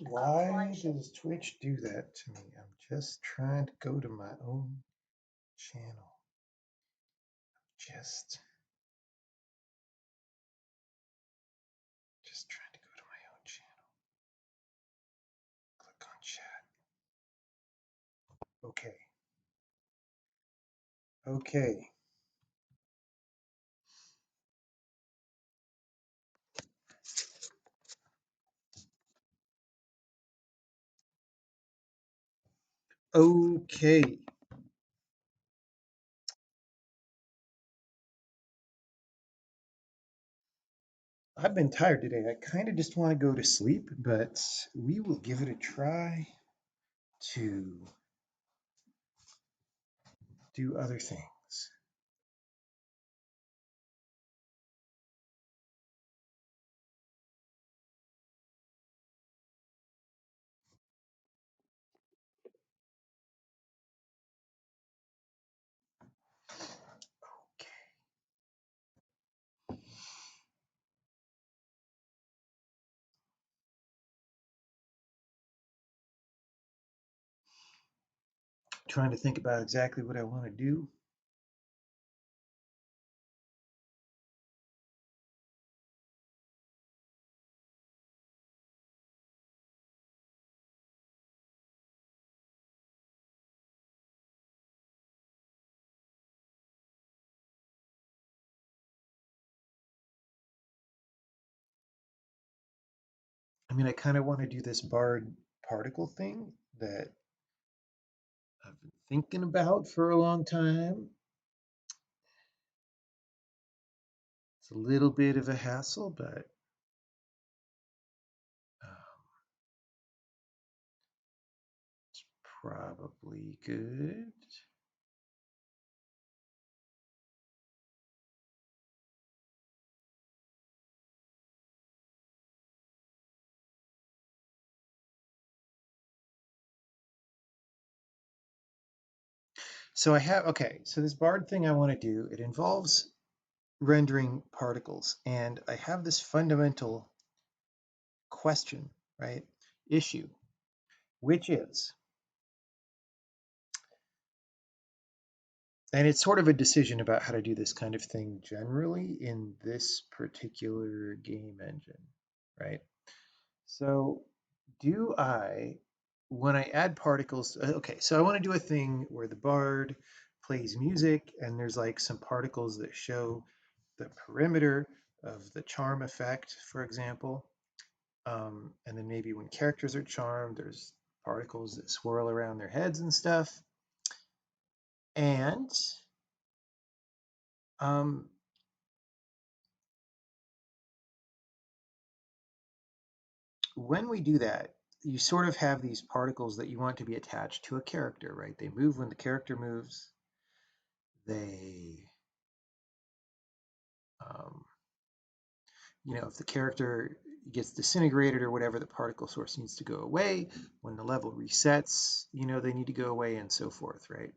Why does Twitch do that to me? I'm just trying to go to my own channel. Just trying to go to my own channel. Click on chat. Okay. Okay. Okay. I've been tired today. I kind of just want to go to sleep, but we will give it a try to do other things. Trying to think about exactly what I want to do. I mean, I kind of want to do this barred particle thing that I've been thinking about for a long time. It's a little bit of a hassle, but it's probably good. So I have, okay, so this barred thing I want to do, it involves rendering particles. And I have this fundamental question, right? Issue, which is, and it's sort of a decision about how to do this kind of thing generally in this particular game engine, right? So do I, when I add particles, okay, so I want to do a thing where the bard plays music and there's like some particles that show the perimeter of the charm effect, for example. And then maybe when characters are charmed, there's particles that swirl around their heads and stuff. And when we do that, you sort of have these particles that you want to be attached to a character, right? They move when the character moves. They, you know, if the character gets disintegrated or whatever, the particle source needs to go away. When the level resets, you know, they need to go away and so forth, right?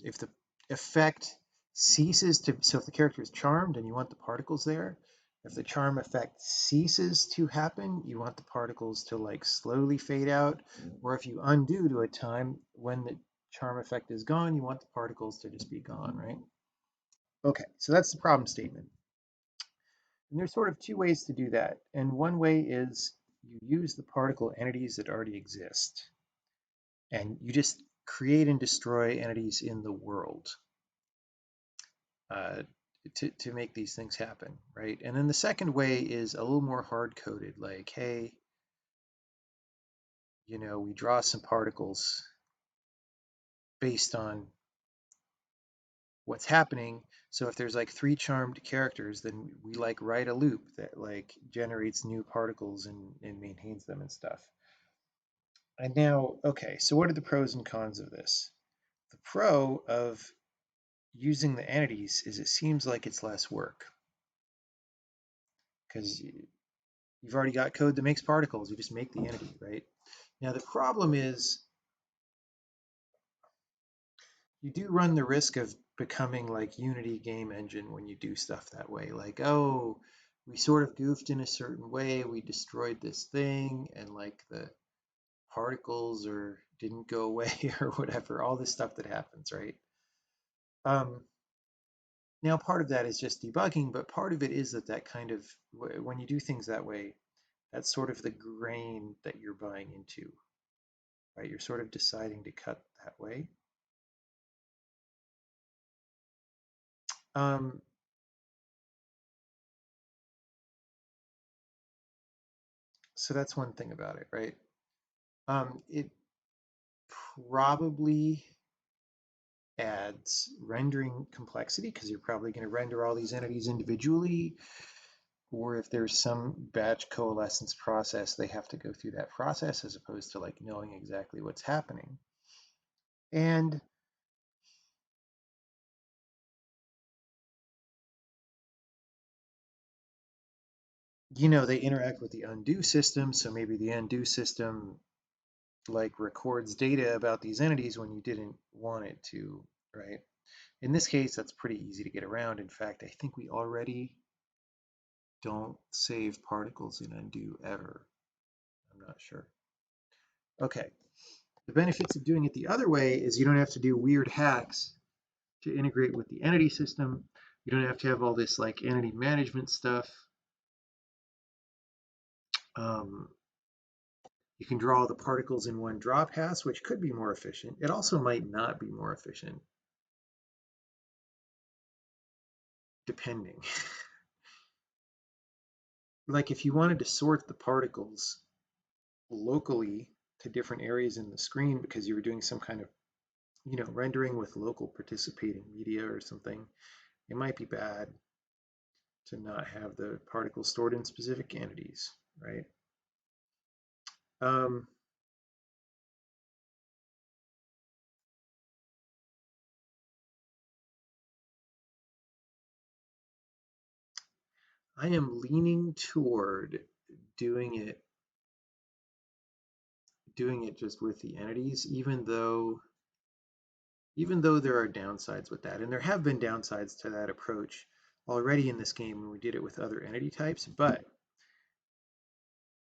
If the effect ceases to, so if the character is charmed and you want the particles there, if the charm effect ceases to happen, you want the particles to like slowly fade out. Or if you undo to a time when the charm effect is gone, you want the particles to just be gone, right? Okay, so that's the problem statement. And there's sort of two ways to do that. And one way is you use the particle entities that already exist. And you just create and destroy entities in the world to make these things happen, right? And then the second way is a little more hard-coded, like, hey, you know, we draw some particles based on what's happening. So if there's like 3 charmed characters, then we like write a loop that like generates new particles and maintains them and stuff. And now, okay, so what are the pros and cons of this? The pro of using the entities is it seems like it's less work because you've already got code that makes particles. You just make the entity, right? Now, the problem is you do run the risk of becoming like Unity game engine when you do stuff that way. Like, oh, we sort of goofed in a certain way. We destroyed this thing, and like the particles or didn't go away or whatever. All this stuff that happens, right? Um, Now, part of that is just debugging, but part of it is that kind of when you do things that way, that's sort of the grain that you're buying into, right? You're sort of deciding to cut that way. Um, so that's one thing about it, right? It probably adds rendering complexity because you're probably going to render all these entities individually, or if there's some batch coalescence process, they have to go through that process as opposed to like knowing exactly what's happening. And they interact with the undo system, so maybe the undo system like records data about these entities when you didn't want it to, right? In this case, that's pretty easy to get around. In fact, I think we already don't save particles in undo ever. I'm not sure. Okay. The benefits of doing it the other way is you don't have to do weird hacks to integrate with the entity system. You don't have to have all this like entity management stuff. Um, you can draw the particles in one draw pass, which could be more efficient. It also might not be more efficient, depending. Like if you wanted to sort the particles locally to different areas in the screen because you were doing some kind of, rendering with local participating media or something, it might be bad to not have the particles stored in specific entities, right? Um, I am leaning toward doing it just with the entities, even though there are downsides with that, and there have been downsides to that approach already in this game when we did it with other entity types, but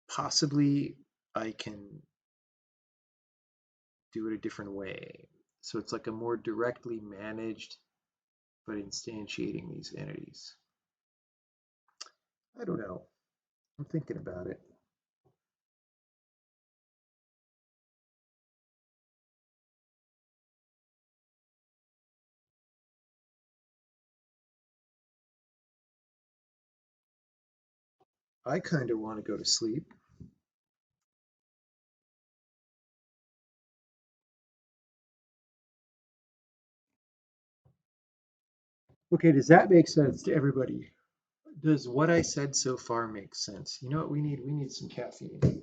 possibly I can do it a different way. So it's like a more directly managed, but instantiating these entities. I don't know. I'm thinking about it. I kind of want to go to sleep. Okay, does that make sense to everybody? Does what I said so far make sense? You know what we need? We need some caffeine.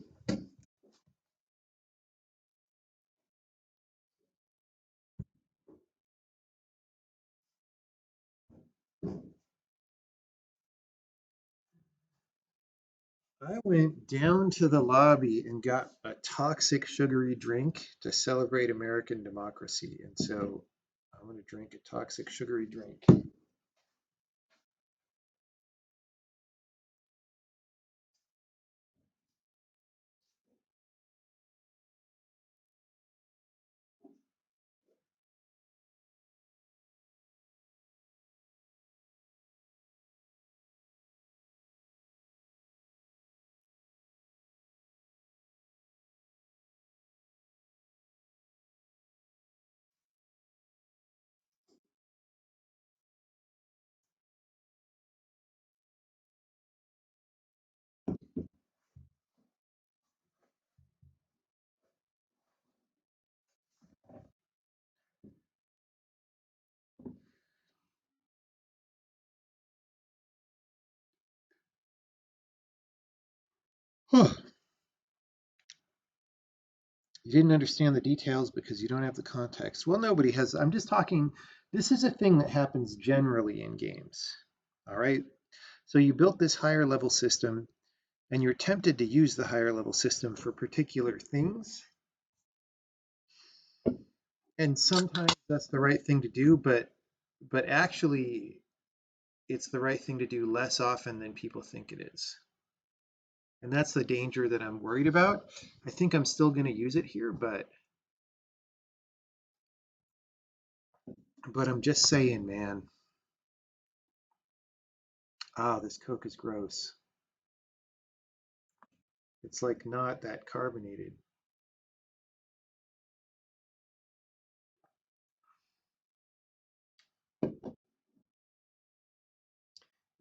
I went down to the lobby and got a toxic sugary drink to celebrate American democracy. And so I'm going to drink a toxic sugary drink. Huh. You didn't understand the details because you don't have the context. Well, nobody has. I'm just talking. This is a thing that happens generally in games. All right. So you built this higher level system and you're tempted to use the higher level system for particular things. And sometimes that's the right thing to do, but actually it's the right thing to do less often than people think it is. And that's the danger that I'm worried about. I think I'm still going to use it here, but I'm just saying, man. Ah, this Coke is gross. It's like not that carbonated.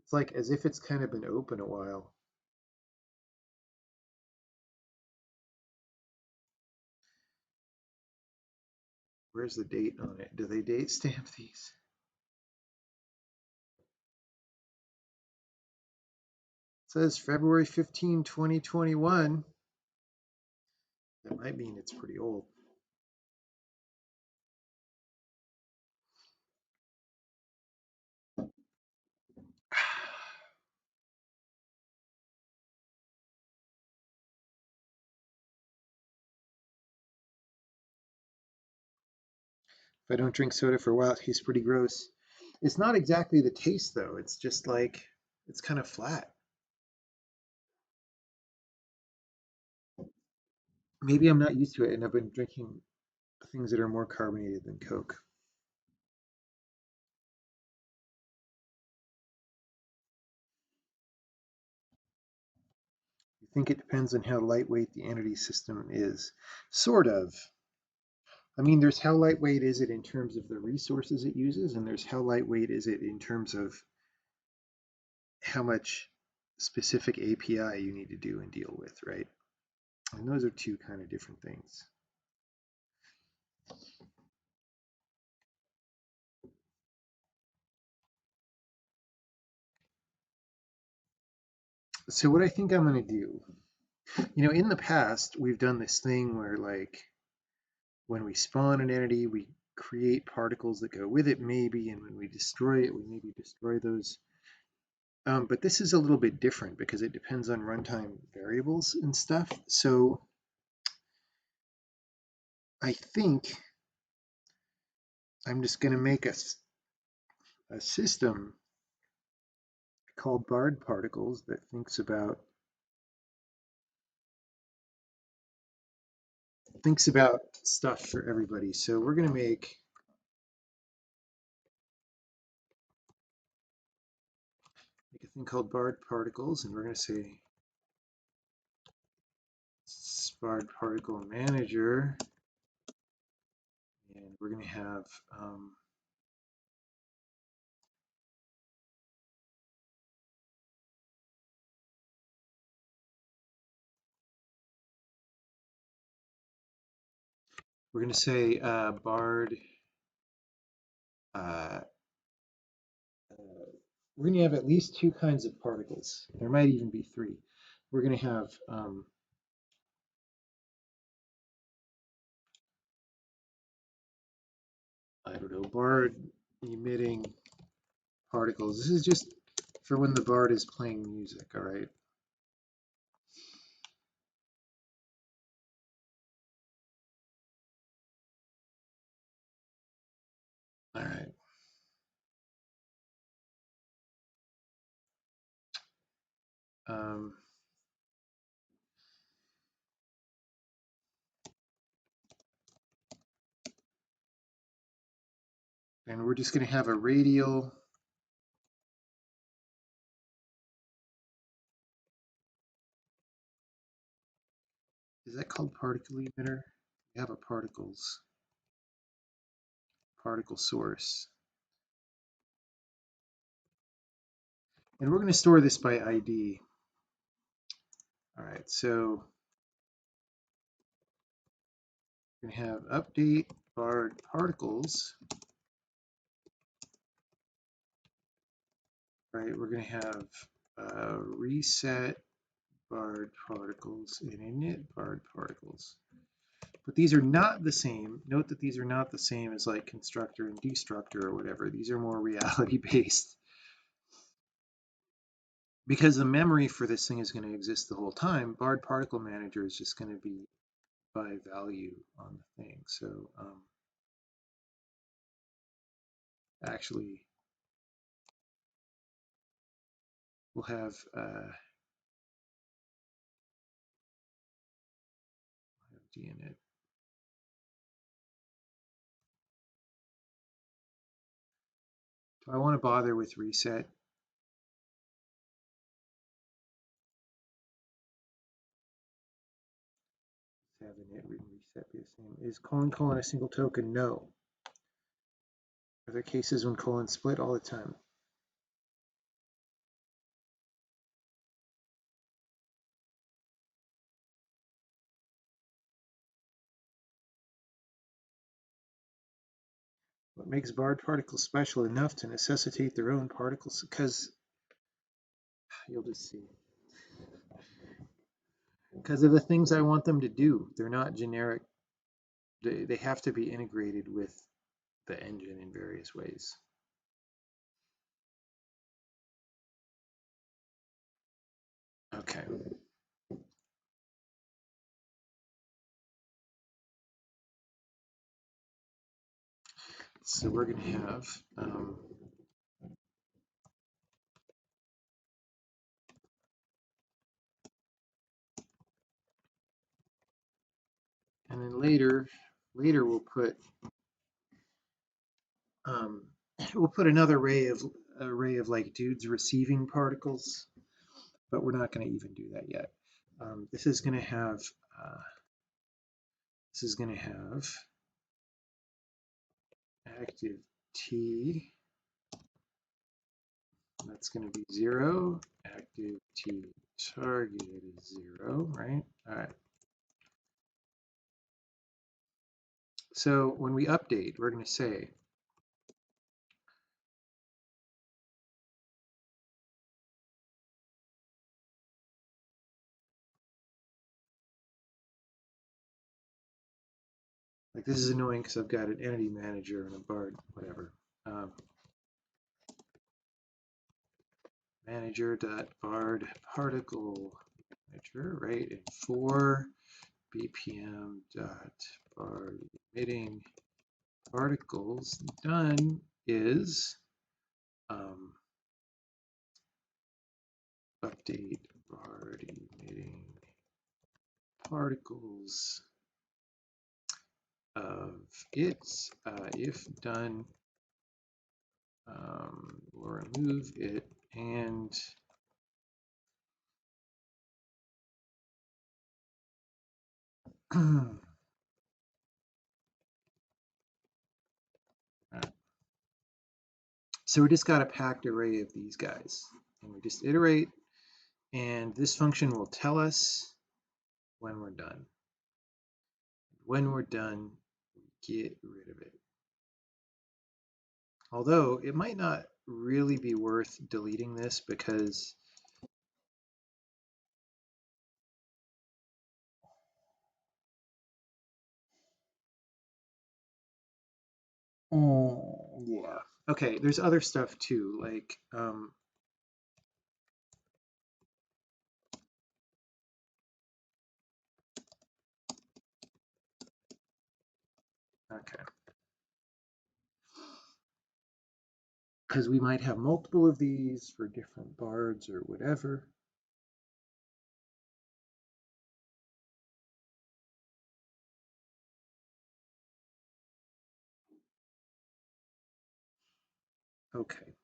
It's like as if it's kind of been open a while. Where's the date on it? Do they date stamp these? It says February 15, 2021. That might mean it's pretty old. If I don't drink soda for a while, it tastes pretty gross. It's not exactly the taste though. It's just like, it's kind of flat. Maybe I'm not used to it and I've been drinking things that are more carbonated than Coke. I think it depends on how lightweight the entity system is. Sort of. I mean, there's how lightweight is it in terms of the resources it uses, and there's how lightweight is it in terms of how much specific API you need to do and deal with, right? And those are two kind of different things. So what I think I'm going to do, in the past, we've done this thing where like when we spawn an entity, we create particles that go with it maybe, and when we destroy it, we maybe destroy those. But this is a little bit different because it depends on runtime variables and stuff. So I think I'm just going to make a system called Bard particles that thinks about stuff for everybody. So we're going to make a thing called Bard particles, and we're going to say Bard particle manager, and we're going to have we're going to say Bard. We're going to have at least two kinds of particles. There might even be three. We're going to have I don't know, Bard emitting particles. This is just for when the Bard is playing music, all right? All right. And we're just going to have a radial. Is that called particle emitter? We have a particle source. And we're going to store this by ID. All right, so we're going to have update Bard particles. Right, we're going to have reset Bard particles and init Bard particles. But these are not the same. Note that these are not the same as like constructor and destructor or whatever. These are more reality based. Because the memory for this thing is going to exist the whole time, Bard particle manager is just going to be by value on the thing. So actually, we'll have D in it. Do I want to bother with reset? Have init reset be the same? Is colon a single token? No. Are there cases when colons split? All the time. What makes barred particles special enough to necessitate their own particles? Because you'll just see. Because of the things I want them to do. They're not generic. They have to be integrated with the engine in various ways. Okay. So we're going to have and then later we'll put another array of like dudes receiving particles, but we're not going to even do that yet. This is going to have active T. That's going to be 0. Active T target is 0, right? All right. So when we update, we're going to say like this is annoying because I've got an entity manager and a BARD, whatever. Manager.bard particle manager, right? And for bpm.bard emitting particles done is update bard emitting particles of its if done we'll remove it and so we just got a packed array of these guys and we just iterate and this function will tell us when we're done. When we're done, get rid of it. Although it might not really be worth deleting this because yeah. Okay, there's other stuff too, like okay. Because we might have multiple of these for different bards or whatever. Okay.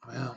Well,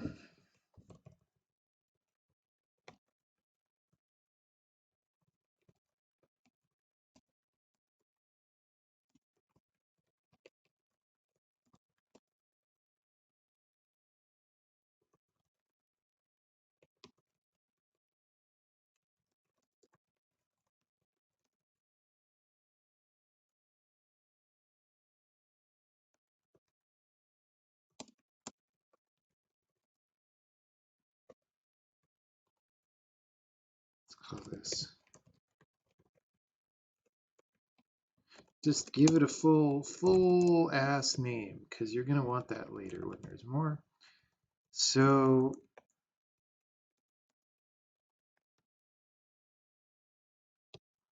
call this. Just give it a full ass name, because you're going to want that later when there's more. So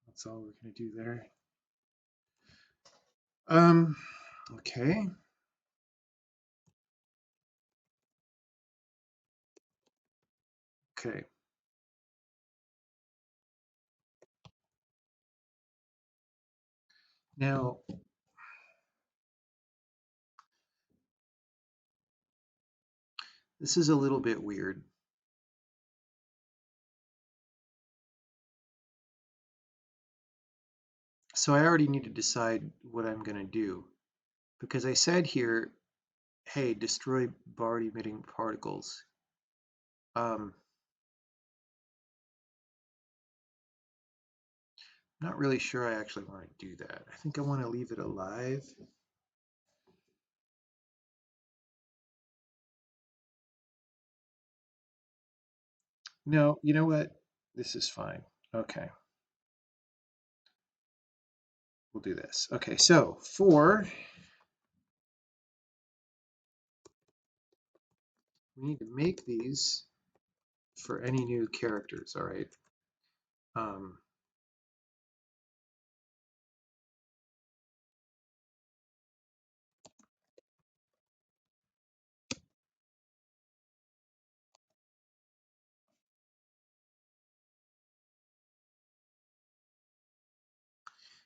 that's all we're going to do there. Okay. Okay. Now, this is a little bit weird. So I already need to decide what I'm going to do, because I said here, hey, destroy Bard emitting particles. I'm not really sure I actually want to do that. I think I want to leave it alive. No, you know what? This is fine. Okay. We'll do this. Okay, so we need to make these for any new characters, all right?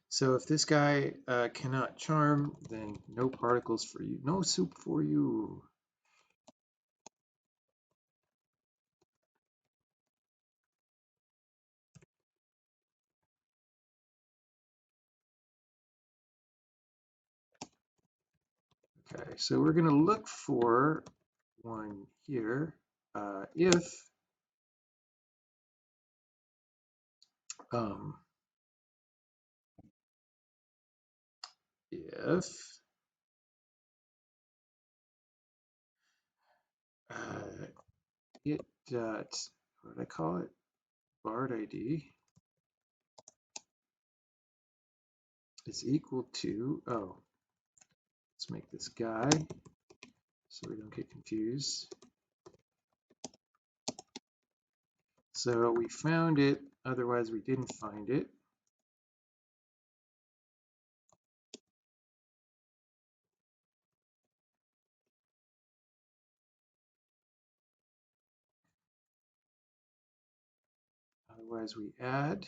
So if this guy cannot charm, then no particles for you, no soup for you. Okay, so we're going to look for one here. If um, if it dot, what did I call it? Bard ID is equal to, oh, let's make this guy so we don't get confused. So we found it, otherwise we didn't find it. Otherwise we add.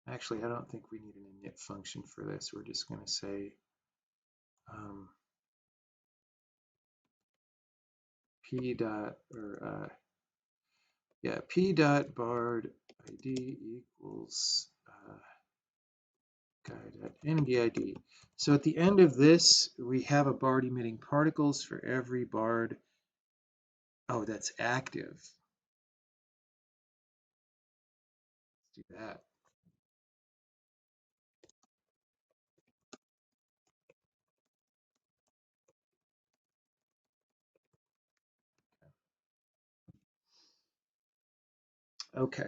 Actually, I don't think we need an init function for this. We're just going to say p dot, or yeah, p dot bard id equals guy dot nbid. So at the end of this, we have a bard emitting particles for every bard. Oh, that's active. Let's do that. Okay.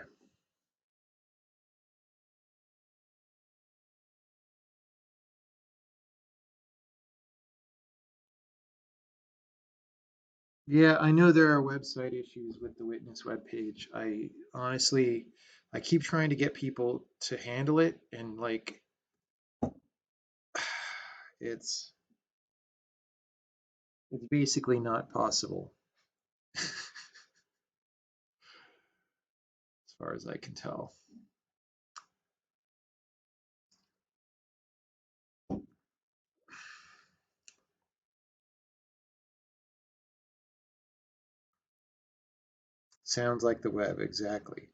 Yeah, I know there are website issues with the witness webpage. I honestly, I keep trying to get people to handle it, and like, it's basically not possible, as far as I can tell. Sounds like the web, exactly.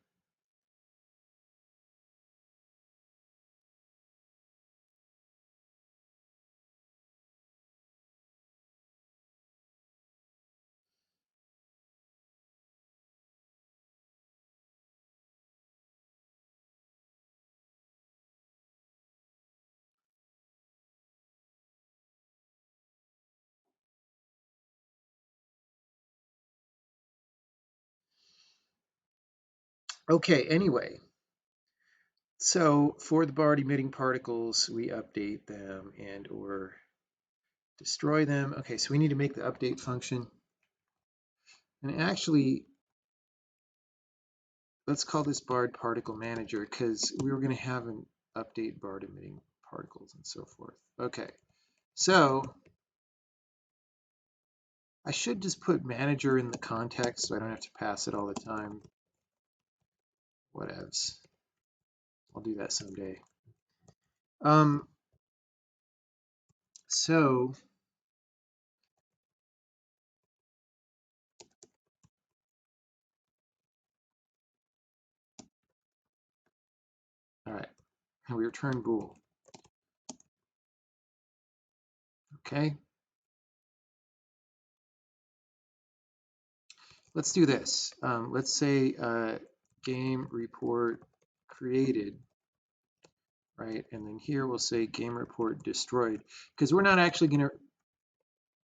Okay, anyway, so for the barred emitting particles, we update them and or destroy them. Okay, so we need to make the update function. And actually, let's call this barred particle manager because we were going to have an update barred emitting particles and so forth. Okay, so I should just put manager in the context so I don't have to pass it all the time. Whatevs. I'll do that someday. So all right, and we return bool. Okay, let's do this. Let's say game report created, right? And then here we'll say game report destroyed because we're not actually going to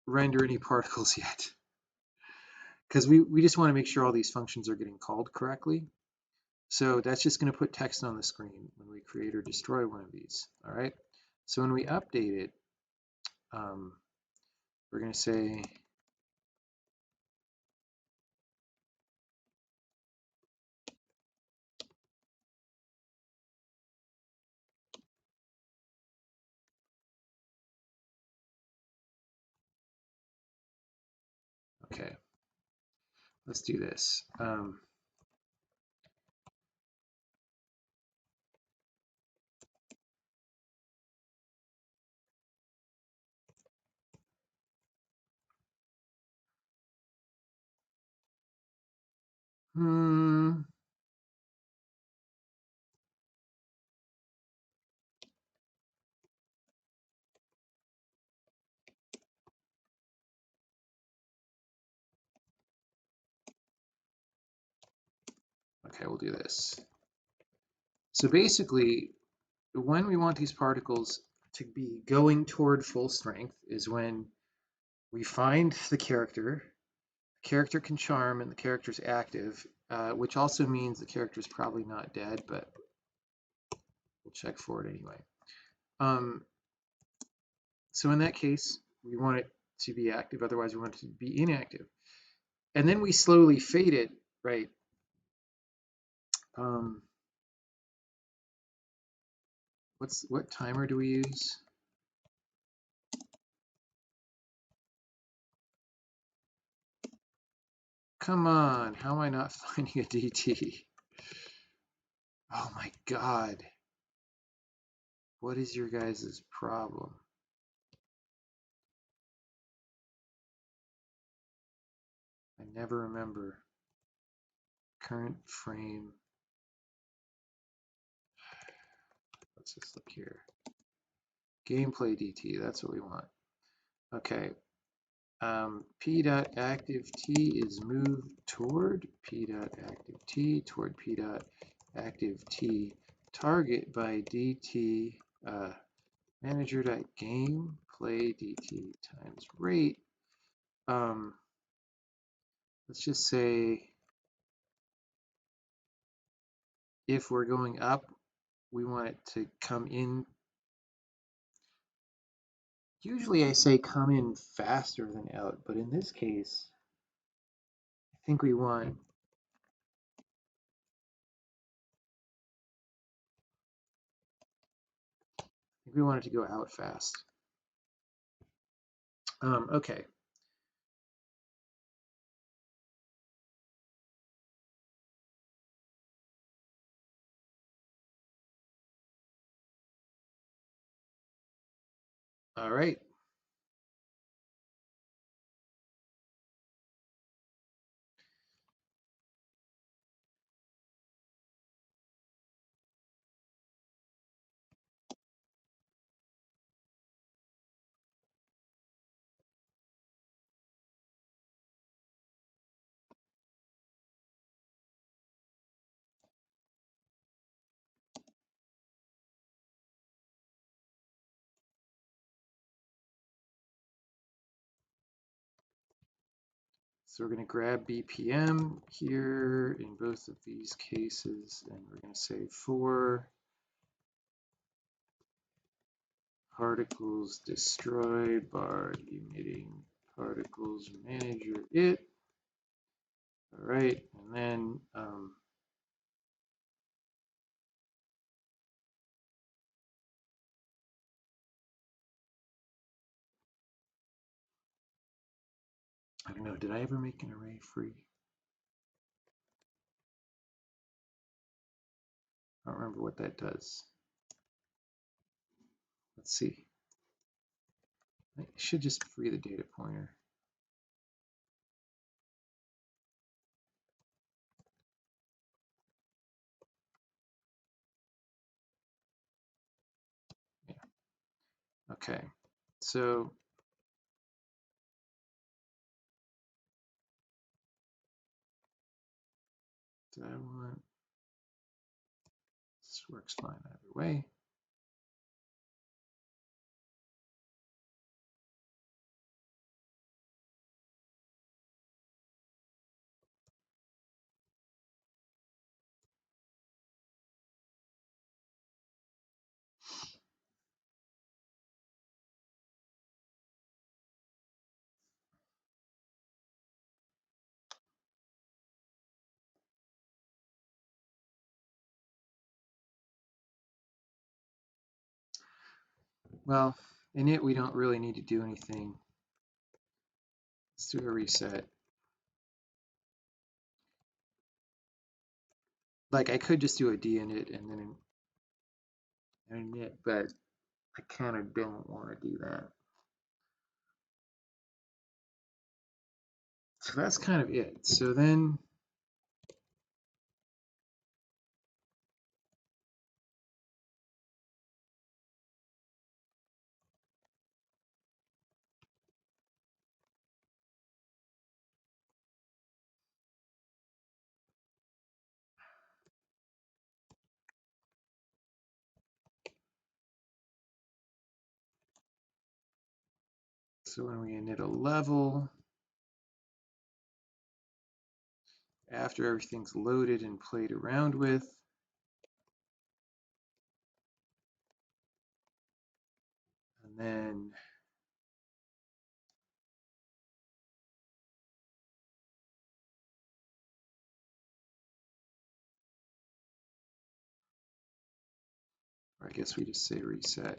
render any particles yet because we just want to make sure all these functions are getting called correctly. So that's just going to put text on the screen when we create or destroy one of these. All right. So when we update it, we're going to say okay, let's do this. Okay, we'll do this. So basically, when we want these particles to be going toward full strength is when we find the character can charm, and the character's active, which also means the character's probably not dead, but we'll check for it anyway. So in that case, we want it to be active, otherwise we want it to be inactive. And then we slowly fade it, right? What timer do we use? Come on, how am I not finding a DT? Oh my God. What is your guys' problem? I never remember. Current frame. Let's just look here. Gameplay DT, that's what we want. Okay. P.active T is moved toward P.active T toward P.active T. Target by DT manager.game play DT times rate. Let's just say if we're going up, we want it to come in. Usually I say come in faster than out, but in this case, I think we want it to go out fast. Okay. All right. So we're going to grab BPM here in both of these cases, and we're going to say for particles destroyed bar emitting particles manager it. All right, and then I don't know, did I ever make an array free? I don't remember what that does. Let's see. I should just free the data pointer. Yeah. Okay. So do I want, this works fine either way. Well, in it, we don't really need to do anything. Let's do a reset. Like I could just do a D in it and then an init, but I kind of don't want to do that. So that's kind of it. So then so when we init a level, after everything's loaded and played around with, and then or I guess we just say reset.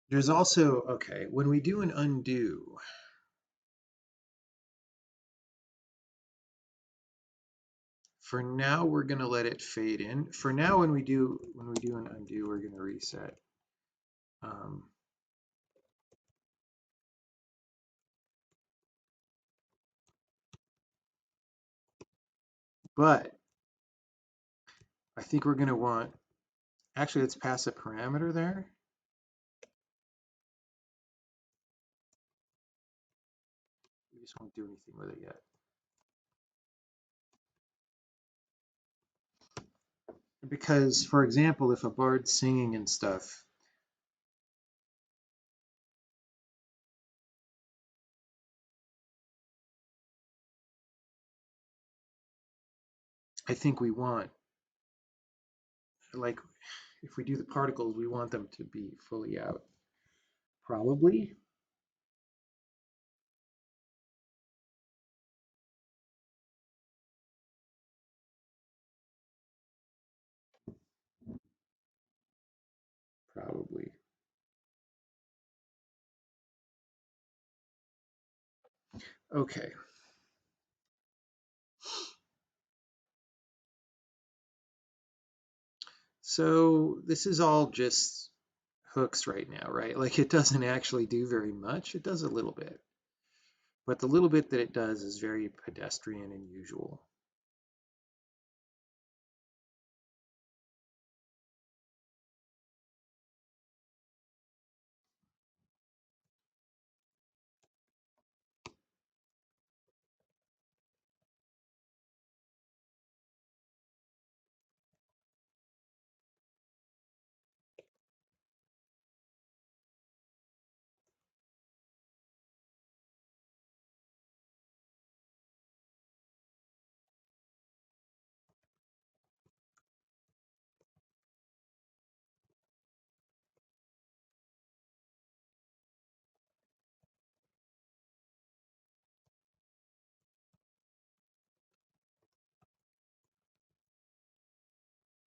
There's also, okay, when we do an undo, for now we're going to let it fade in. For now, when we do an undo, we're going to reset. But I think we're going to want, actually, let's pass a parameter there. We just won't do anything with it yet. Because, for example, if a bard's singing and stuff, I think we want, like, if we do the particles, we want them to be fully out. Probably. Probably. Okay. So this is all just hooks right now, right? Like it doesn't actually do very much. It does a little bit. But the little bit that it does is very pedestrian and usual.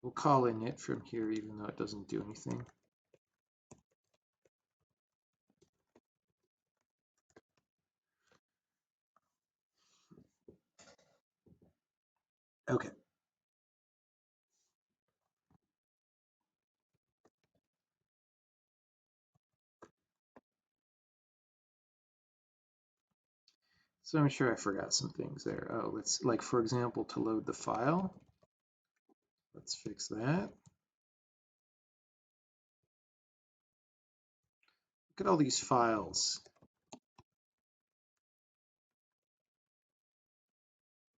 We'll call init from here, even though it doesn't do anything. Okay. So I'm sure I forgot some things there. Oh, let's, like, for example, to load the file, let's fix that. Look at all these files.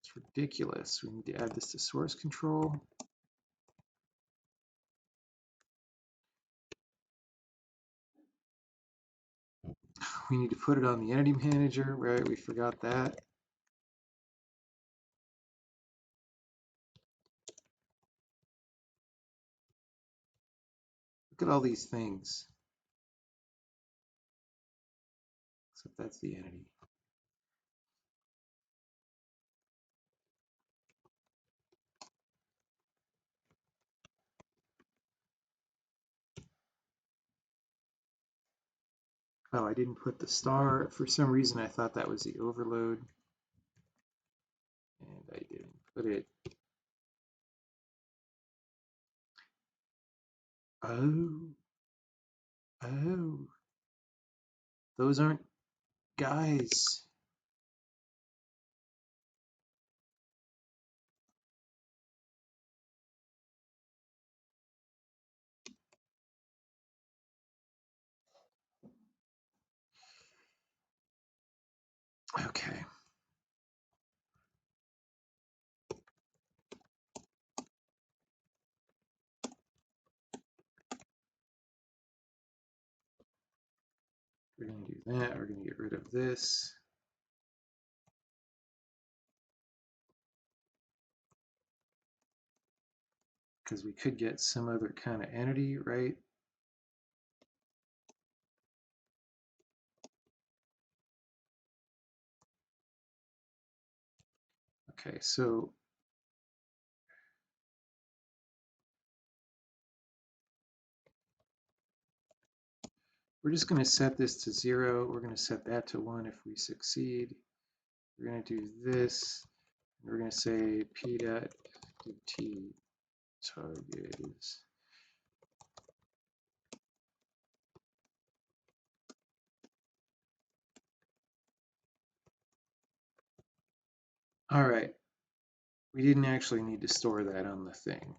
It's ridiculous. We need to add this to source control. We need to put it on the entity manager, right? We forgot that. Look at all these things. Except that's the entity. Oh, I didn't put the star. For some reason, I thought that was the overload. And I didn't put it. Oh. Oh. Those aren't guys. Okay. We're going to do that. We're going to get rid of this. Because we could get some other kind of entity, right? Okay, so we're just going to set this to 0. We're going to set that to 1 if we succeed. We're going to do this. And we're going to say p.t target is. All right. We didn't actually need to store that on the thing.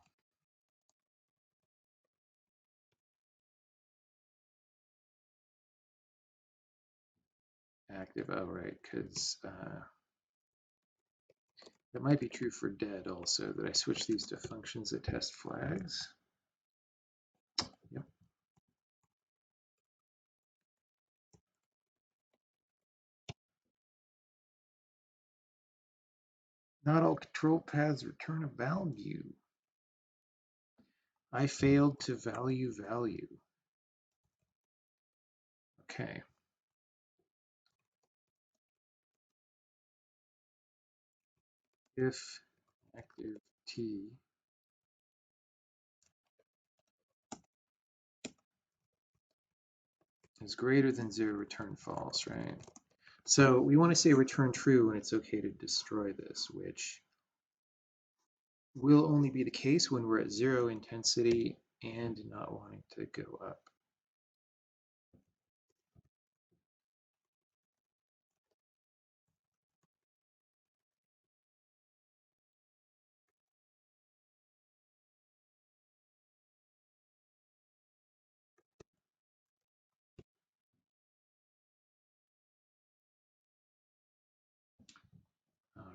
Active, oh right, because that might be true for dead also, that I switch these to functions that test flags. Yep. Not all control paths return a value. I failed to value value. Okay. If active t is greater than 0, return false, right? So we want to say return true when it's okay to destroy this, which will only be the case when we're at 0 intensity and not wanting to go up.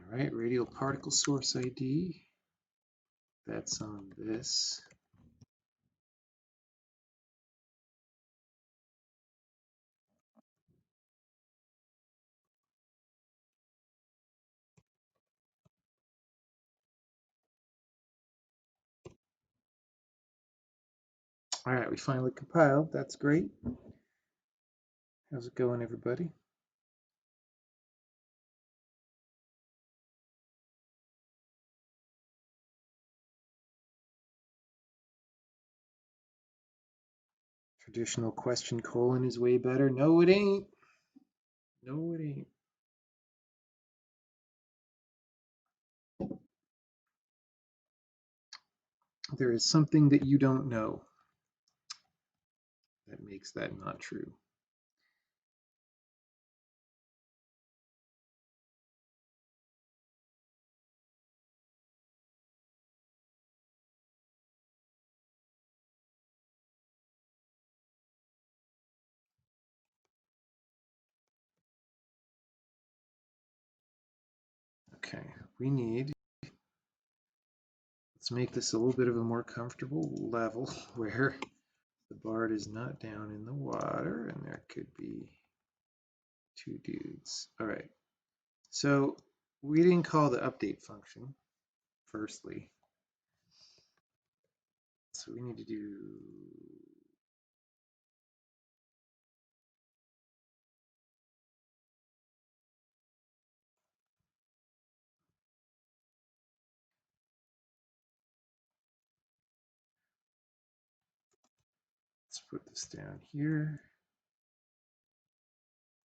All right, radial particle source ID. That's on this. All right, we finally compiled. That's great. How's it going, everybody? Traditional question colon is way better. No, it ain't. No, it ain't. There is something that you don't know that makes that not true. Okay, let's make this a little bit of a more comfortable level where the BART is not down in the water and there could be two dudes. All right, so we didn't call the update function, firstly. So we need to do let's put this down here.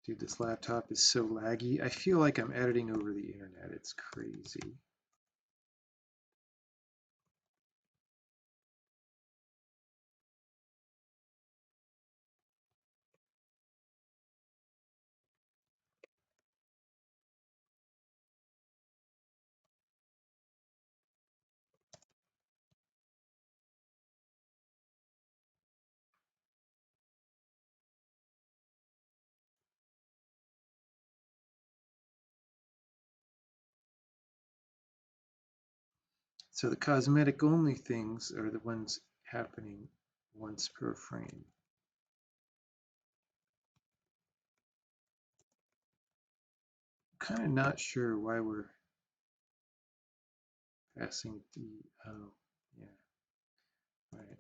Dude, this laptop is so laggy. I feel like I'm editing over the internet. It's crazy. So the cosmetic only things are the ones happening once per frame. Kind of not sure why we're passing the, oh, yeah, all right.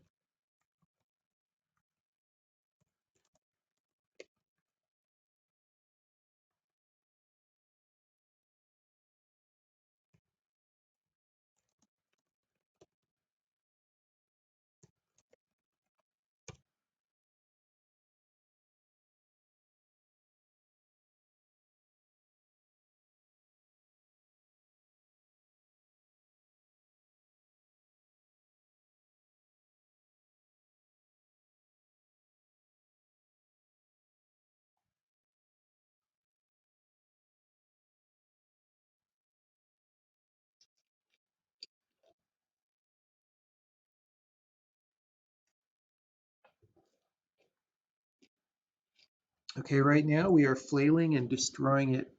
Okay, right now we are flailing and destroying it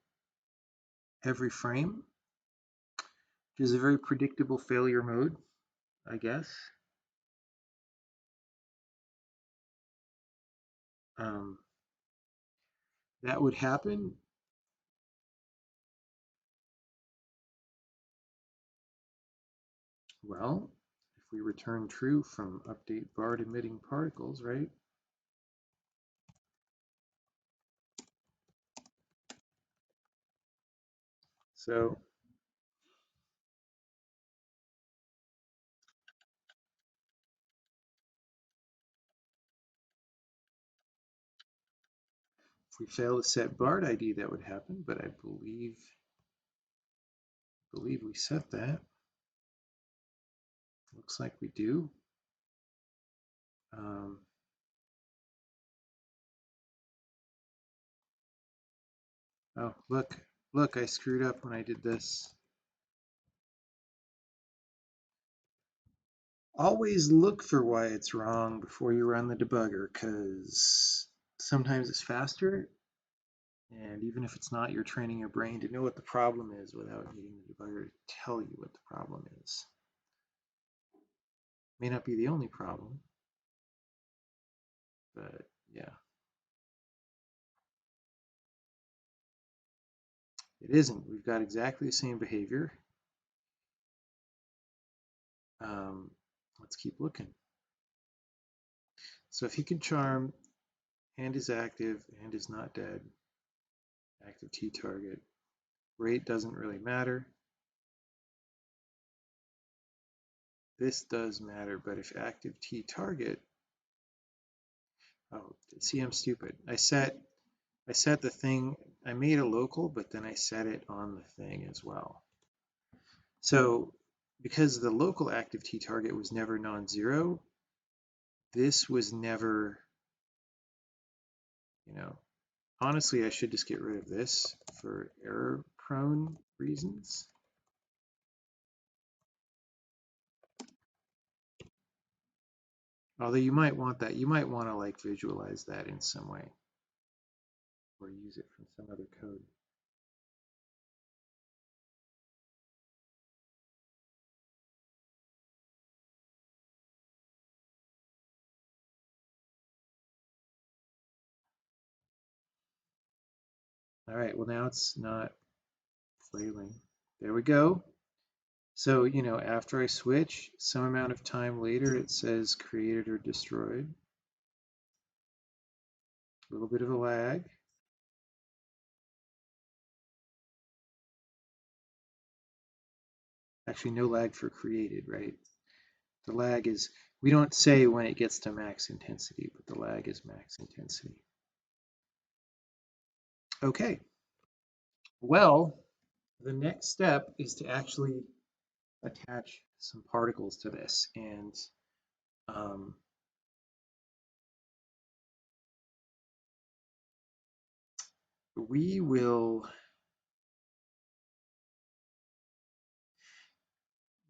every frame, which is a very predictable failure mode, I guess. That would happen. Well, if we return true from update BART emitting particles, right? So if we fail to set BART ID, that would happen, but I believe we set that. Looks like we do. Oh, look, I screwed up when I did this. Always look for why it's wrong before you run the debugger, because sometimes it's faster, and even if it's not, you're training your brain to know what the problem is without needing the debugger to tell you what the problem is. May not be the only problem, but yeah. It isn't. We've got exactly the same behavior. Let's keep looking. So if you can charm and is active and is not dead, active T target, rate doesn't really matter. This does matter, but if active T target, Oh, see, I'm stupid. I set the thing, I made a local, but then I set it on the thing as well. So because the local active T target was never non-zero, this was never, you know, honestly, I should just get rid of this for error-prone reasons. Although you might want that, you might want to like visualize that in some way or use it from some other code. All right, well now it's not flailing. There we go. So, you know, after I switch, some amount of time later, it says created or destroyed. A little bit of a lag. Actually, no lag for created, right? The lag is, we don't say when it gets to max intensity, but the lag is max intensity. Okay, well, the next step is to actually attach some particles to this. And we will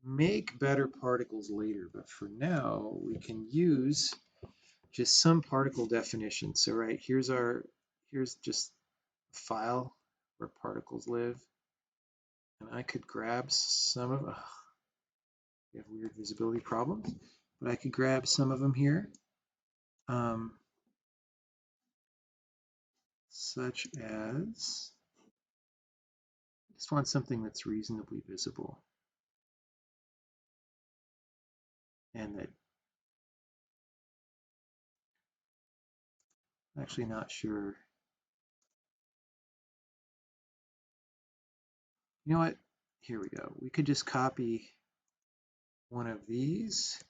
make better particles later, but for now, we can use just some particle definition. So right, here's just a file where particles live. And I could grab some of, we have weird visibility problems, but I could grab some of them here. Such as, I just want something that's reasonably visible. And that, I'm actually not sure. You know what? Here we go. We could just copy one of these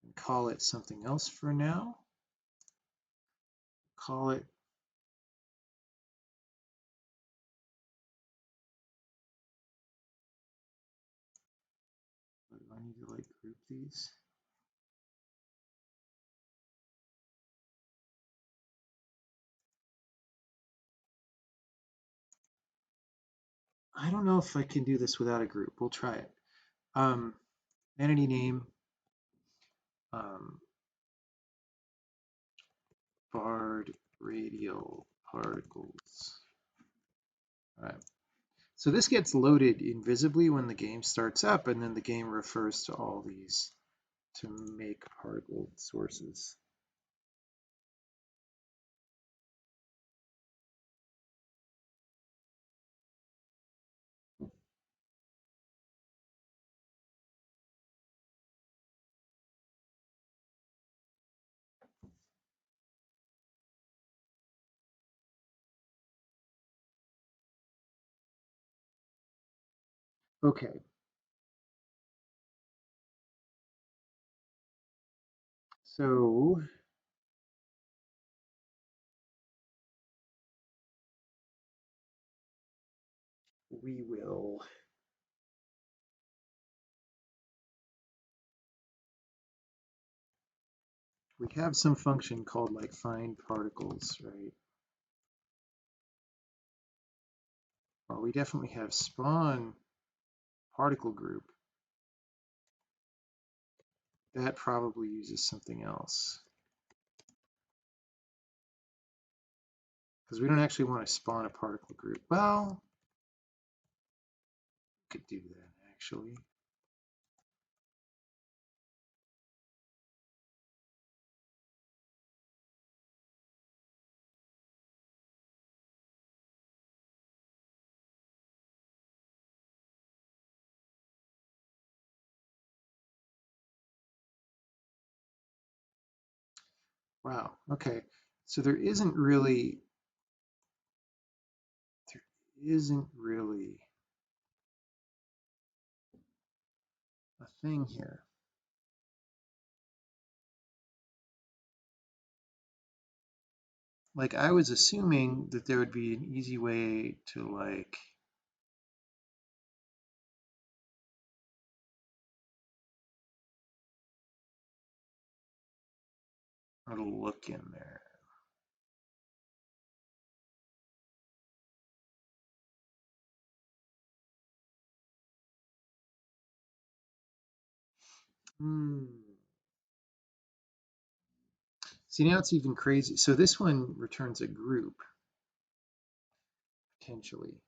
and call it something else for now. Call it, do I need to like group these? I don't know if I can do this without a group. We'll try it. Entity name, barred radial particles. All right. So this gets loaded invisibly when the game starts up, and then the game refers to all these to make particle sources. Okay. So we will we have some function called like find particles, right? Well, we definitely have spawn particle group. That probably uses something else. Because we don't actually want to spawn a particle group. Well, we could do that actually. Wow, okay. So there isn't really a thing here. Like I was assuming that there would be an easy way to like or to look in there. Hmm. See, now it's even crazy. So this one returns a group, potentially.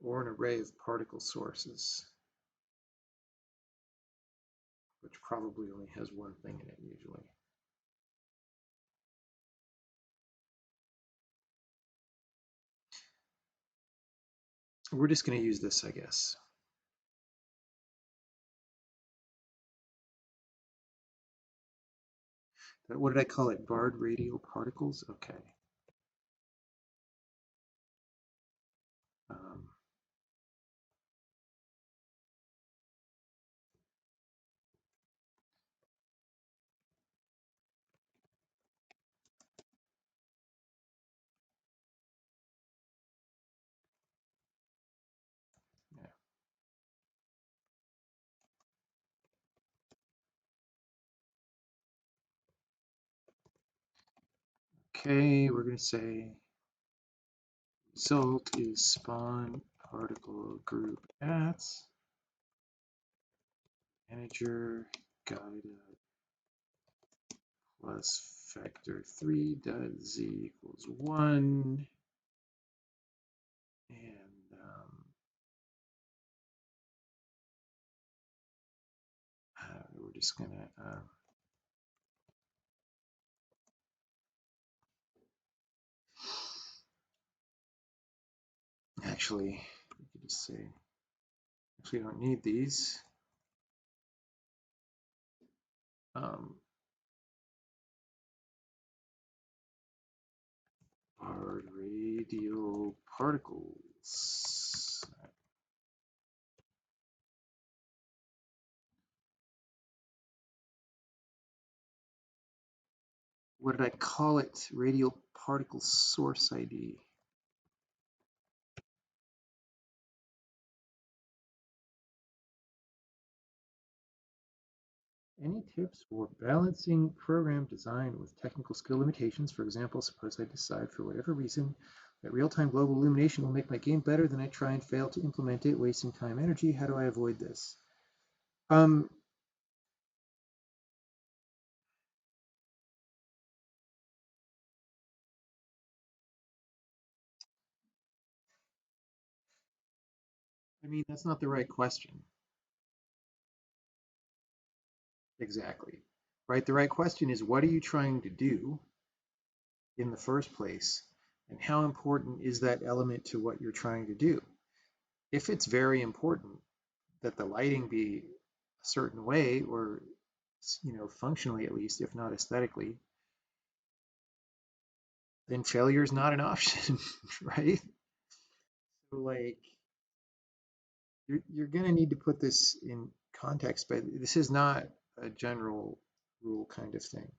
Or an array of particle sources, which probably only has one thing in it usually. We're just going to use this, I guess. What did I call it? Barred radial particles? Okay. Um, yeah. Okay, we're going to say result is spawn particle group at manager guide plus factor 3 dot z equals 1. And we're just going to actually, we could just say, actually don't need these. Barred radial particles. What did I call it? Radial particle source ID. Any tips for balancing program design with technical skill limitations? For example, suppose I decide for whatever reason that real-time global illumination will make my game better, then I try and fail to implement it, wasting time and energy. How do I avoid this? I mean, that's not the right question. Exactly. Right? The right question is, what are you trying to do in the first place? And how important is that element to what you're trying to do? If it's very important that the lighting be a certain way, or functionally at least, if not aesthetically, then failure is not an option, right? So like you're gonna need to put this in context, but this is not a general rule kind of thing.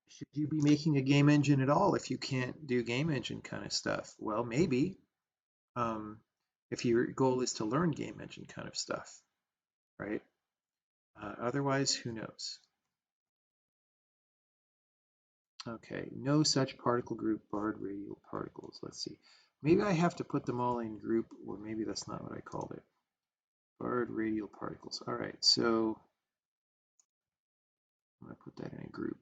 Should you be making a game engine at all if you can't do game engine kind of stuff? Well, maybe. Um, if your goal is to learn game engine kind of stuff, right? Otherwise, who knows? Okay, no such particle group barred radial particles. Let's see. Maybe I have to put them all in group, or maybe that's not what I called it. Barred radial particles. All right, so I'm going to put that in a group.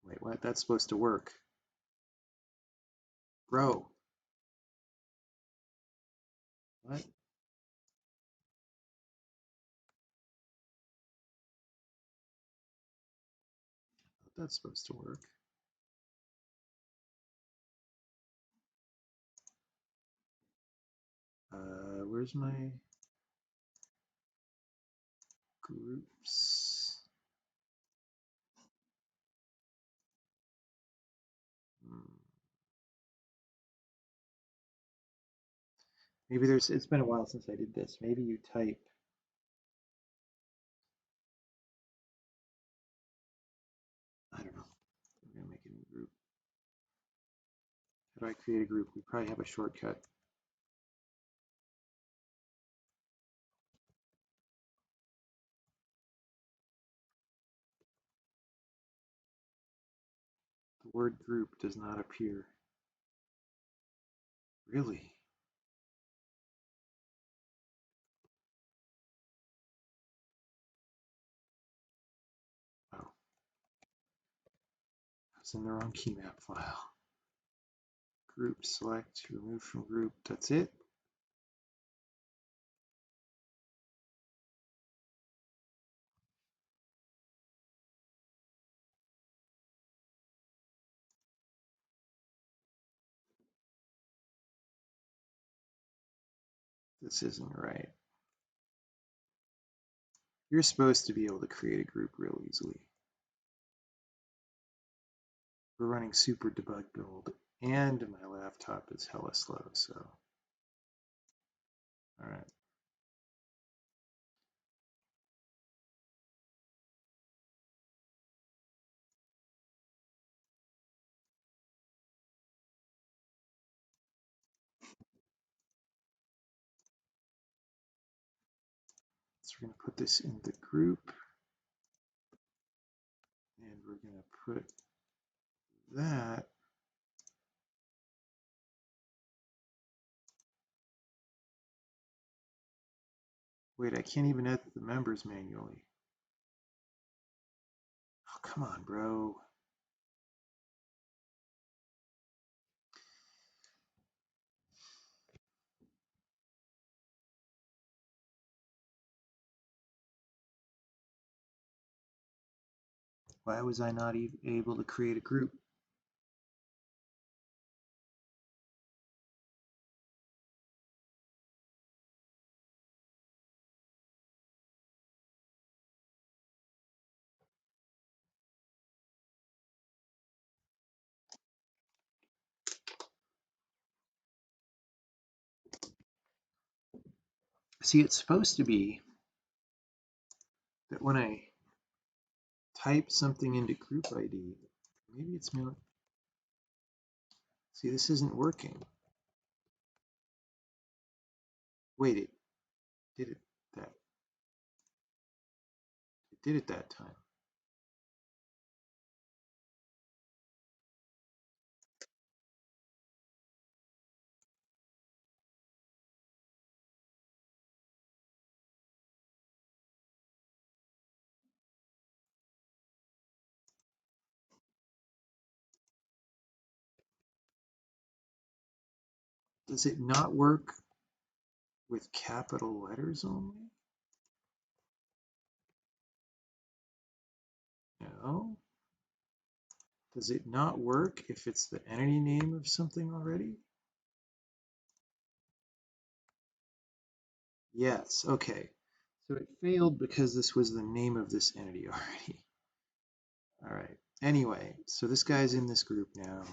Wait, what? That's supposed to work. Bro. What? That's supposed to work. Where's my groups? Maybe it's been a while since I did this. Maybe you type, I don't know. I'm going to make a new group. How do I create a group? We probably have a shortcut. The word group does not appear. Really? Oh, I was in the wrong key map file. Group, select, remove from group. That's it? This isn't right. You're supposed to be able to create a group real easily. We're running super debug build, and my laptop is hella slow, so. All right. So we're going to put this in the group, and we're going to put that Wait, I can't even edit the members manually. Oh, come on, bro. Why was I not even able to create a group? See, it's supposed to be that when I type something into group ID, maybe it's not. See, this isn't working. Wait, it did it that. It did it that time. Does it not work with capital letters only? No. Does it not work if it's the entity name of something already? Yes, okay. So it failed because this was the name of this entity already. All right. Anyway, so this guy's in this group now.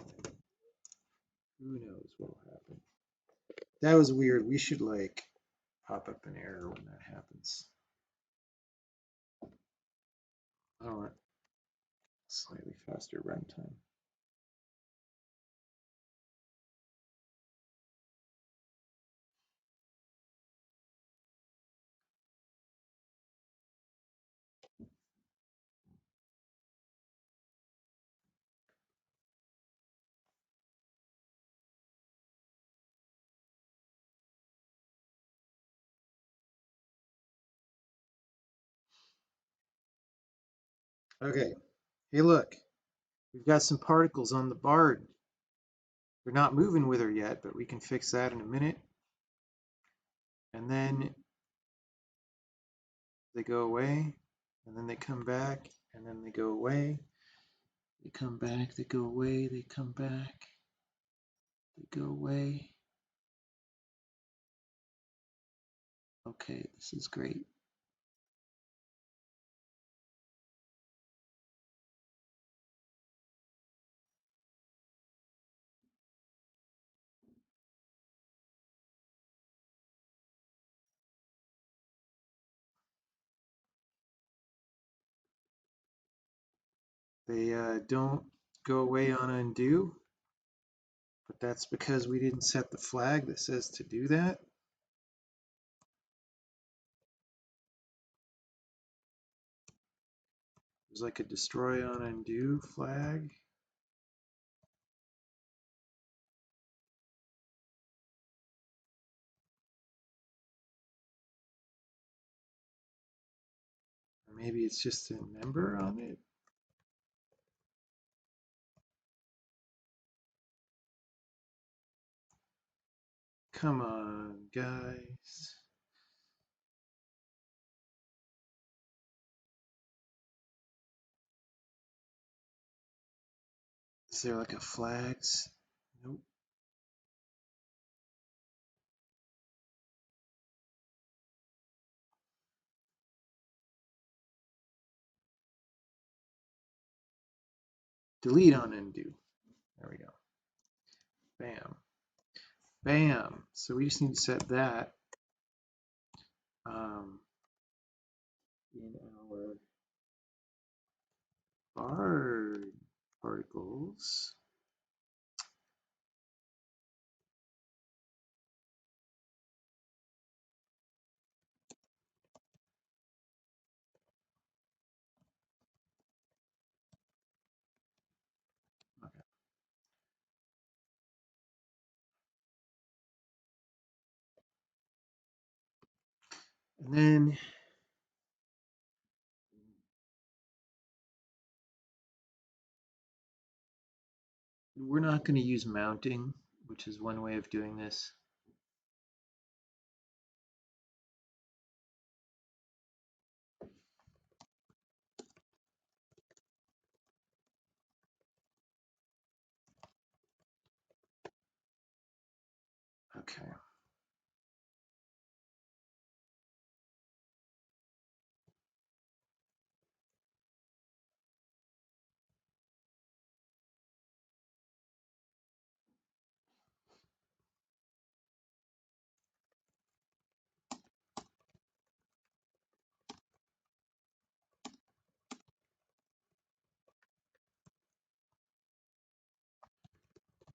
Who knows what'll happen? That was weird. We should like pop up an error when that happens. I want slightly faster runtime. Okay. Hey, look, we've got some particles on the bard. They're not moving with her yet, but we can fix that in a minute. And then they go away, and then they come back, and then they go away. They come back, they go away, they come back, they go away. Okay, this is great. They don't go away on undo, but that's because we didn't set the flag that says to do that. There's like a destroy on undo flag. Or maybe it's just a number on it. Come on, guys. Is there like a flags? Nope. Delete on undo. There we go. Bam. Bam. So we just need to set that in our bar particles. Okay. And then we're not going to use mounting, which is one way of doing this. Okay.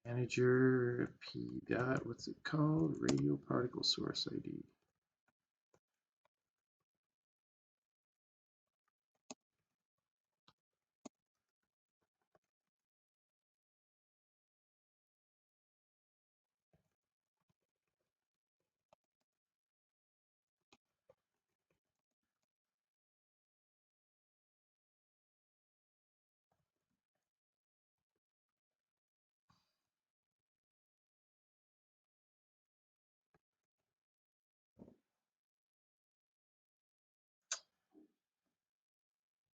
Manager P dot, what's it called? Radial particle source ID.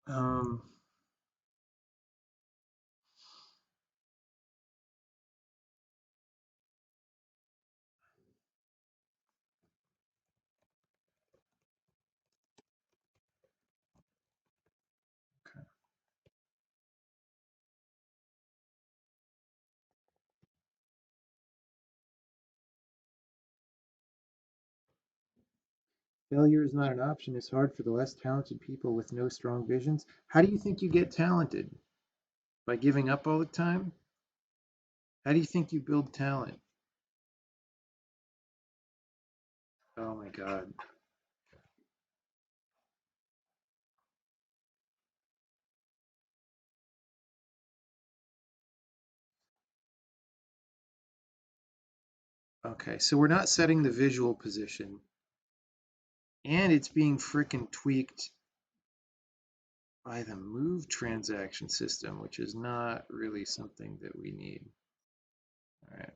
Um, okay. Failure is not an option. It's hard for the less talented people with no strong visions. How do you think you get talented? By giving up all the time? How do you think you build talent? Oh my God. Okay, so we're not setting the visual position, and it's being frickin' tweaked by the move transaction system, which is not really something that we need. All right.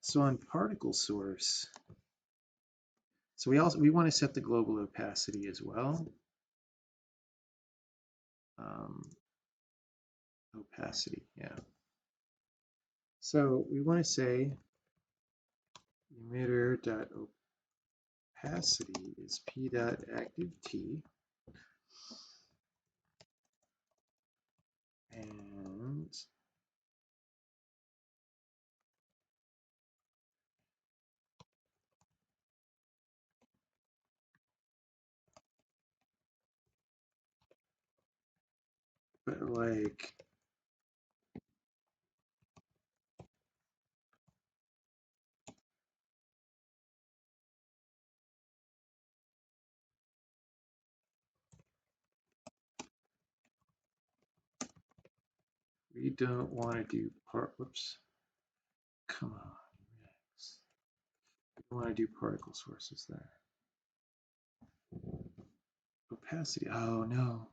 So on particle source, so we want to set the global opacity as well. Opacity, yeah. So we want to say emitter dot opacity is p dot active t, and but like we don't want to do whoops, come on, we don't want to do particle sources there. Opacity, oh no.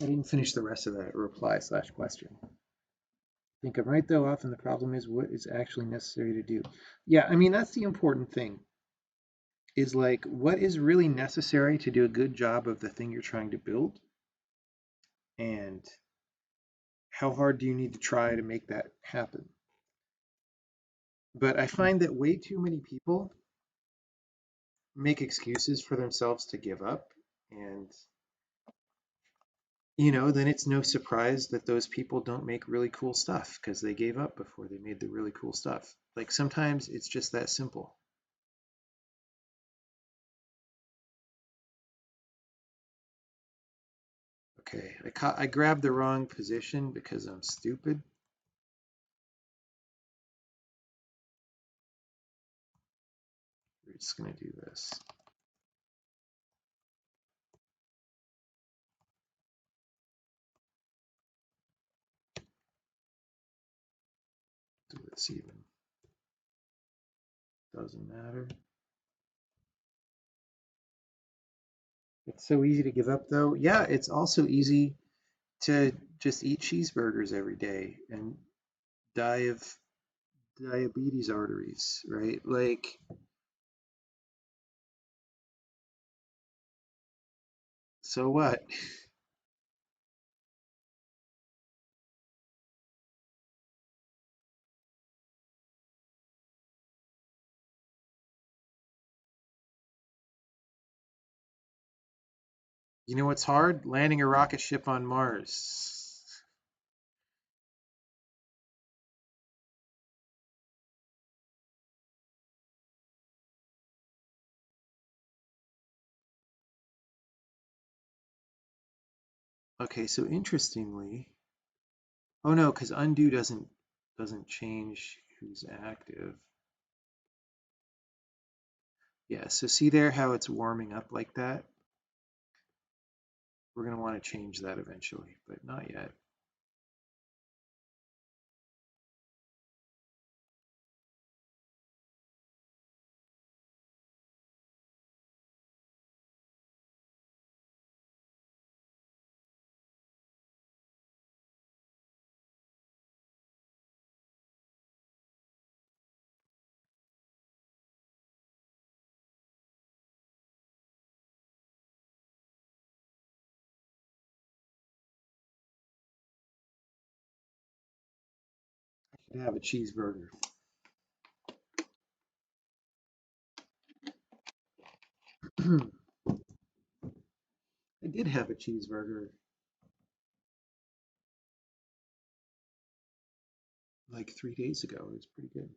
I didn't finish the rest of the reply slash question. I think I'm right though. Often the problem is what is actually necessary to do. Yeah, I mean, that's the important thing, is like what is really necessary to do a good job of the thing you're trying to build, and how hard do you need to try to make that happen. But I find that way too many people make excuses for themselves to give up, and then it's no surprise that those people don't make really cool stuff because they gave up before they made the really cool stuff. Like sometimes it's just that simple. Okay, I grabbed the wrong position because I'm stupid. We're just gonna do this. Do this even. Doesn't matter. It's so easy to give up though. Yeah, it's also easy to just eat cheeseburgers every day and die of diabetes arteries, right? Like, so what? You know what's hard? Landing a rocket ship on Mars. Okay, so interestingly, oh no, because undo doesn't change who's active. Yeah, so see there how it's warming up like that? We're going to want to change that eventually, but not yet. I should have a cheeseburger. I did have a cheeseburger like 3 days ago. It was pretty good.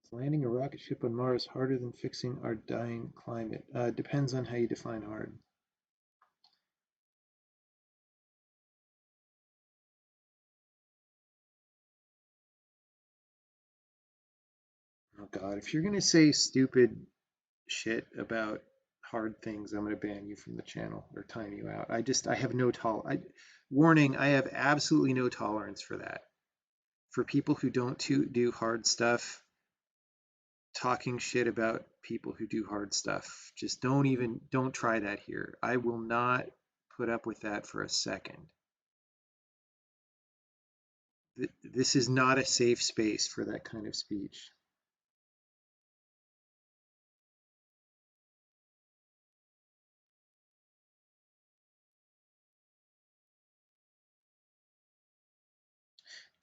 Is landing a rocket ship on Mars harder than fixing our dying climate? Depends on how you define hard. God, if you're gonna say stupid shit about hard things, I'm gonna ban you from the channel or time you out. I have no warning, I have absolutely no tolerance for that. For people who don't do hard stuff, talking shit about people who do hard stuff. Just don't try that here. I will not put up with that for a second. This is not a safe space for that kind of speech.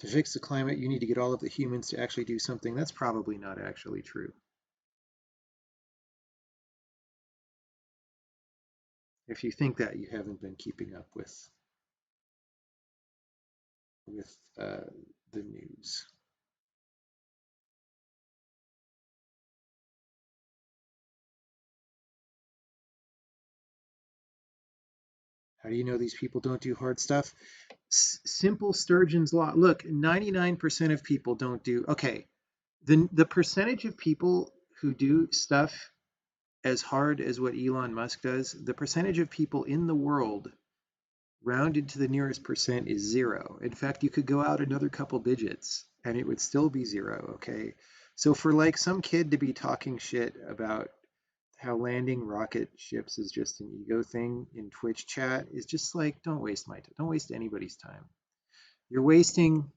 To fix the climate, you need to get all of the humans to actually do something. That's probably not actually true. If you think that, you haven't been keeping up with the news. How do you know these people don't do hard stuff? Simple Sturgeon's law. Look, 99% of people don't do. Okay, the percentage of people who do stuff as hard as what Elon Musk does, the percentage of people in the world rounded to the nearest percent is zero. In fact, you could go out another couple digits and it would still be zero, okay? So for like some kid to be talking shit about how landing rocket ships is just an ego thing in Twitch chat is just like, don't waste my time. Don't waste anybody's time. You're wasting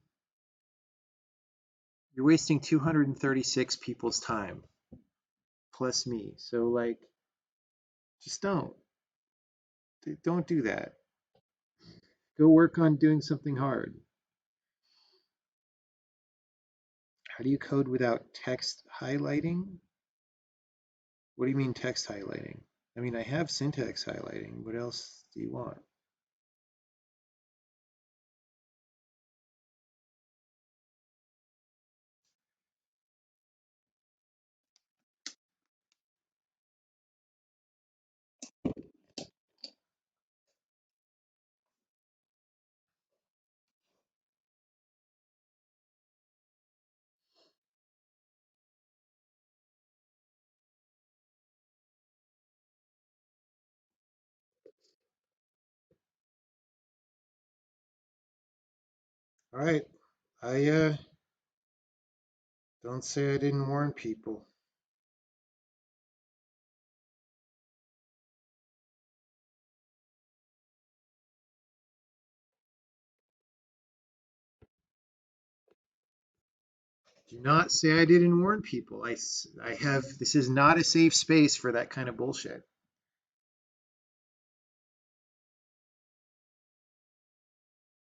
236 people's time plus me. So like just don't do that. Go work on doing something hard. How do you code without text highlighting? What do you mean text highlighting? I mean, I have syntax highlighting. What else do you want? All right. I don't say I didn't warn people. Do not say I didn't warn people. I have, this is not a safe space for that kind of bullshit.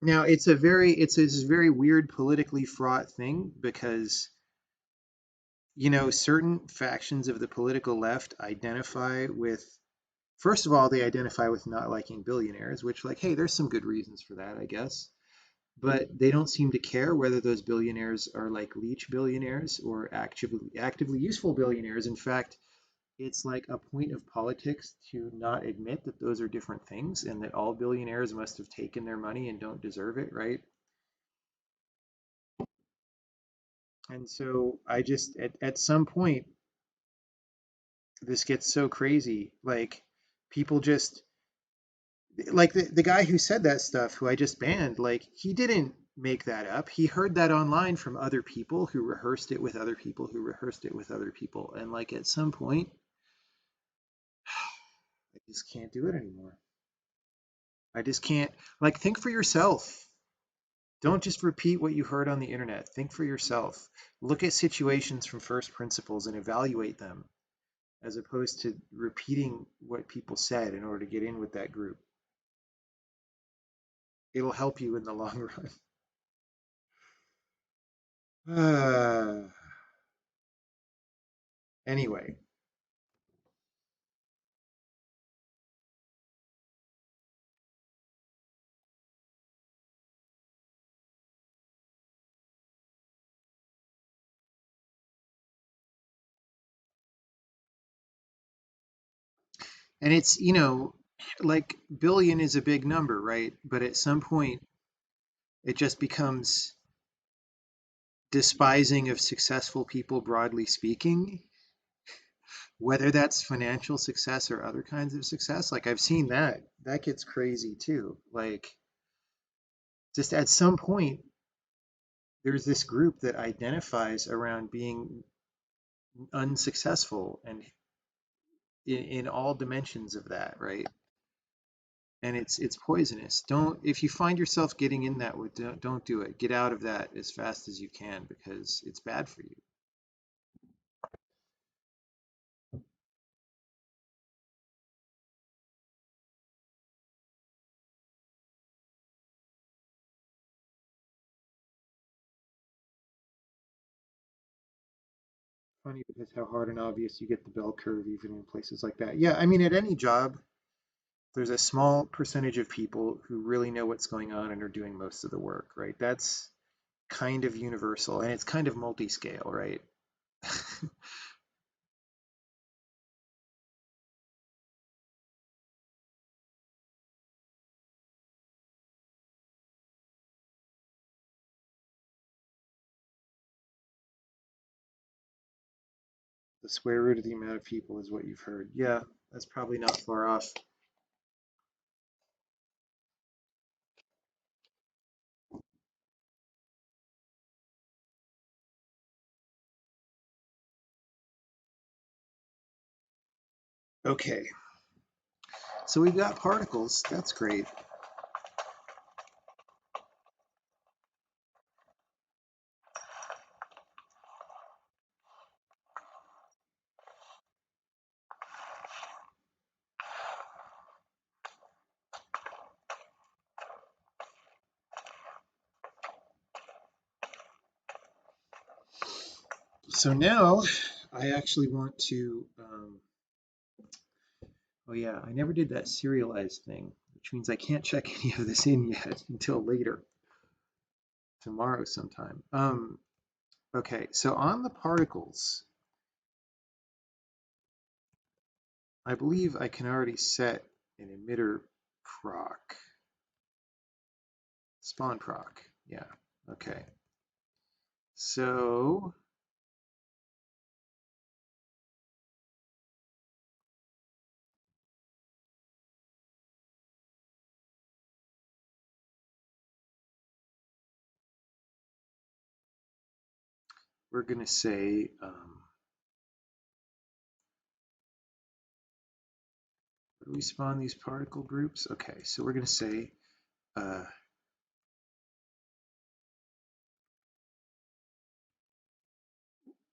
Now, it's a very weird politically fraught thing because, certain factions of the political left identify with, first of all, they identify with not liking billionaires, which, like, hey, there's some good reasons for that, I guess. But they don't seem to care whether those billionaires are like leech billionaires or actively useful billionaires. In fact, it's like a point of politics to not admit that those are different things and that all billionaires must have taken their money and don't deserve it, right? And so I just at some point this gets so crazy. Like people just like the guy who said that stuff who I just banned, like he didn't make that up. He heard that online from other people who rehearsed it with other people who rehearsed it with other people. And like at some point, I just can't do it anymore. I just can't, like, think for yourself. Don't just repeat what you heard on the internet. Think for yourself. Look at situations from first principles and evaluate them as opposed to repeating what people said in order to get in with that group. It'll help you in the long run. Anyway, and it's, like billion is a big number, right? But at some point, it just becomes despising of successful people, broadly speaking, whether that's financial success or other kinds of success. Like I've seen that. That gets crazy too. Like just at some point, there's this group that identifies around being unsuccessful and in all dimensions of that, right? And it's poisonous. Don't if you find yourself getting in that with don't do it. Get out of that as fast as you can because it's bad for you. Funny because how hard and obvious you get the bell curve even in places like that. Yeah, I mean at any job, there's a small percentage of people who really know what's going on and are doing most of the work, right? That's kind of universal and it's kind of multi-scale, right? The square root of the amount of people is what you've heard. Yeah, that's probably not far off. Okay, so we've got particles. That's great. So now I actually want to, oh yeah, I never did that serialized thing, which means I can't check any of this in yet until later, tomorrow sometime. Okay, so on the particles, I believe I can already set an emitter proc, spawn proc, yeah, okay. So we're gonna say, where do we spawn these particle groups? Okay, so we're gonna say,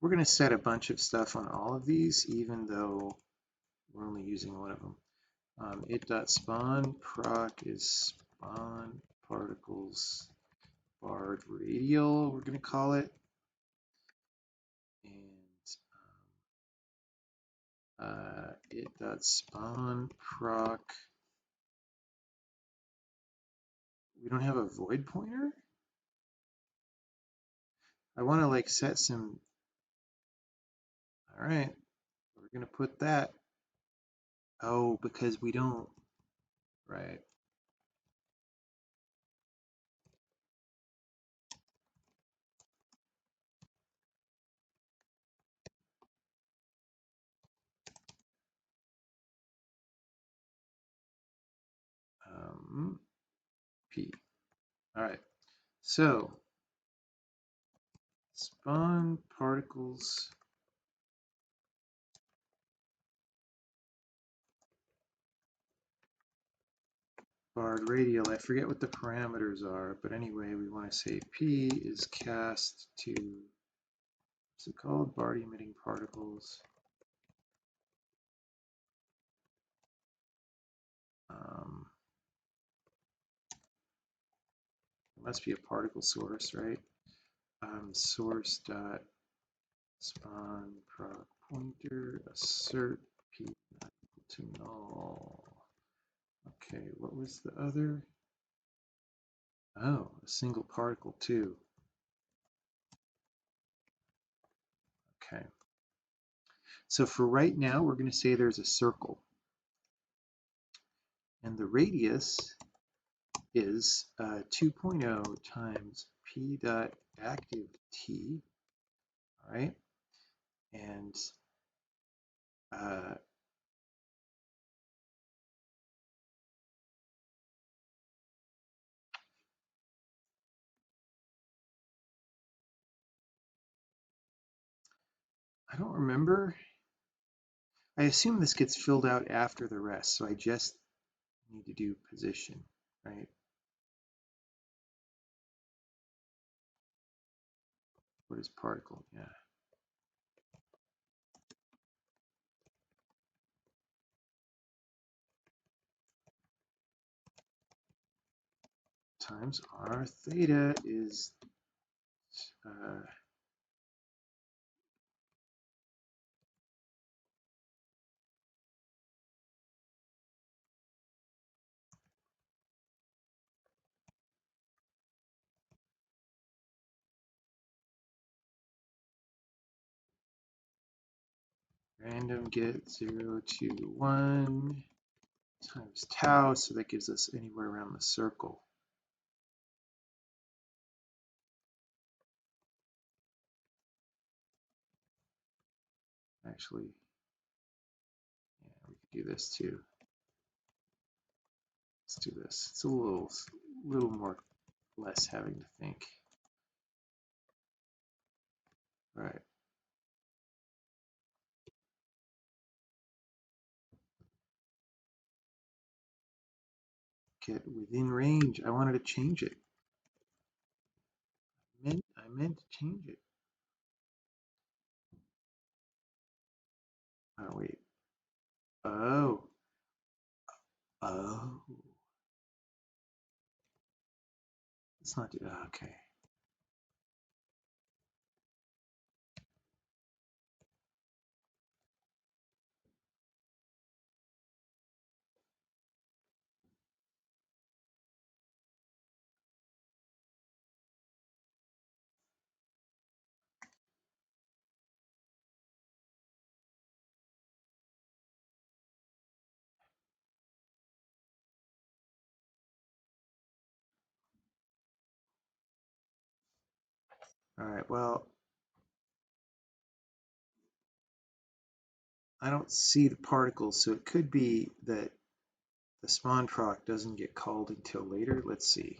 we're gonna set a bunch of stuff on all of these, even though we're only using one of them. It.spawn proc is spawn particles barred radial, we're going to call it. And it.spawn proc, we don't have a void pointer? I want to like set some, all right, we're going to put that. Oh, because we don't, right. P. All right, so spawn particles barred radial. I forget what the parameters are, but anyway, we want to say P is cast to, what's it called? Barred emitting particles. It must be a particle source, right? Source dot spawn proc pointer assert P not equal to null. Okay, what was the other? Oh, a single particle too. Okay. So for right now, we're going to say there's a circle. And the radius is 2.0 times P dot active T, all right? And I don't remember. I assume this gets filled out after the rest, so I just need to do position, right? What is particle? Yeah. Times r theta is random get 0 to 1 times tau, so that gives us anywhere around the circle. Actually, yeah, we could do this too. Let's do this. It's a little more less having to think. All right. Get within range. I wanted to change it. I meant to change it. Oh wait. Oh. Oh. Let's not do that. Okay. All right. Well, I don't see the particles, so it could be that the spawn proc doesn't get called until later. Let's see.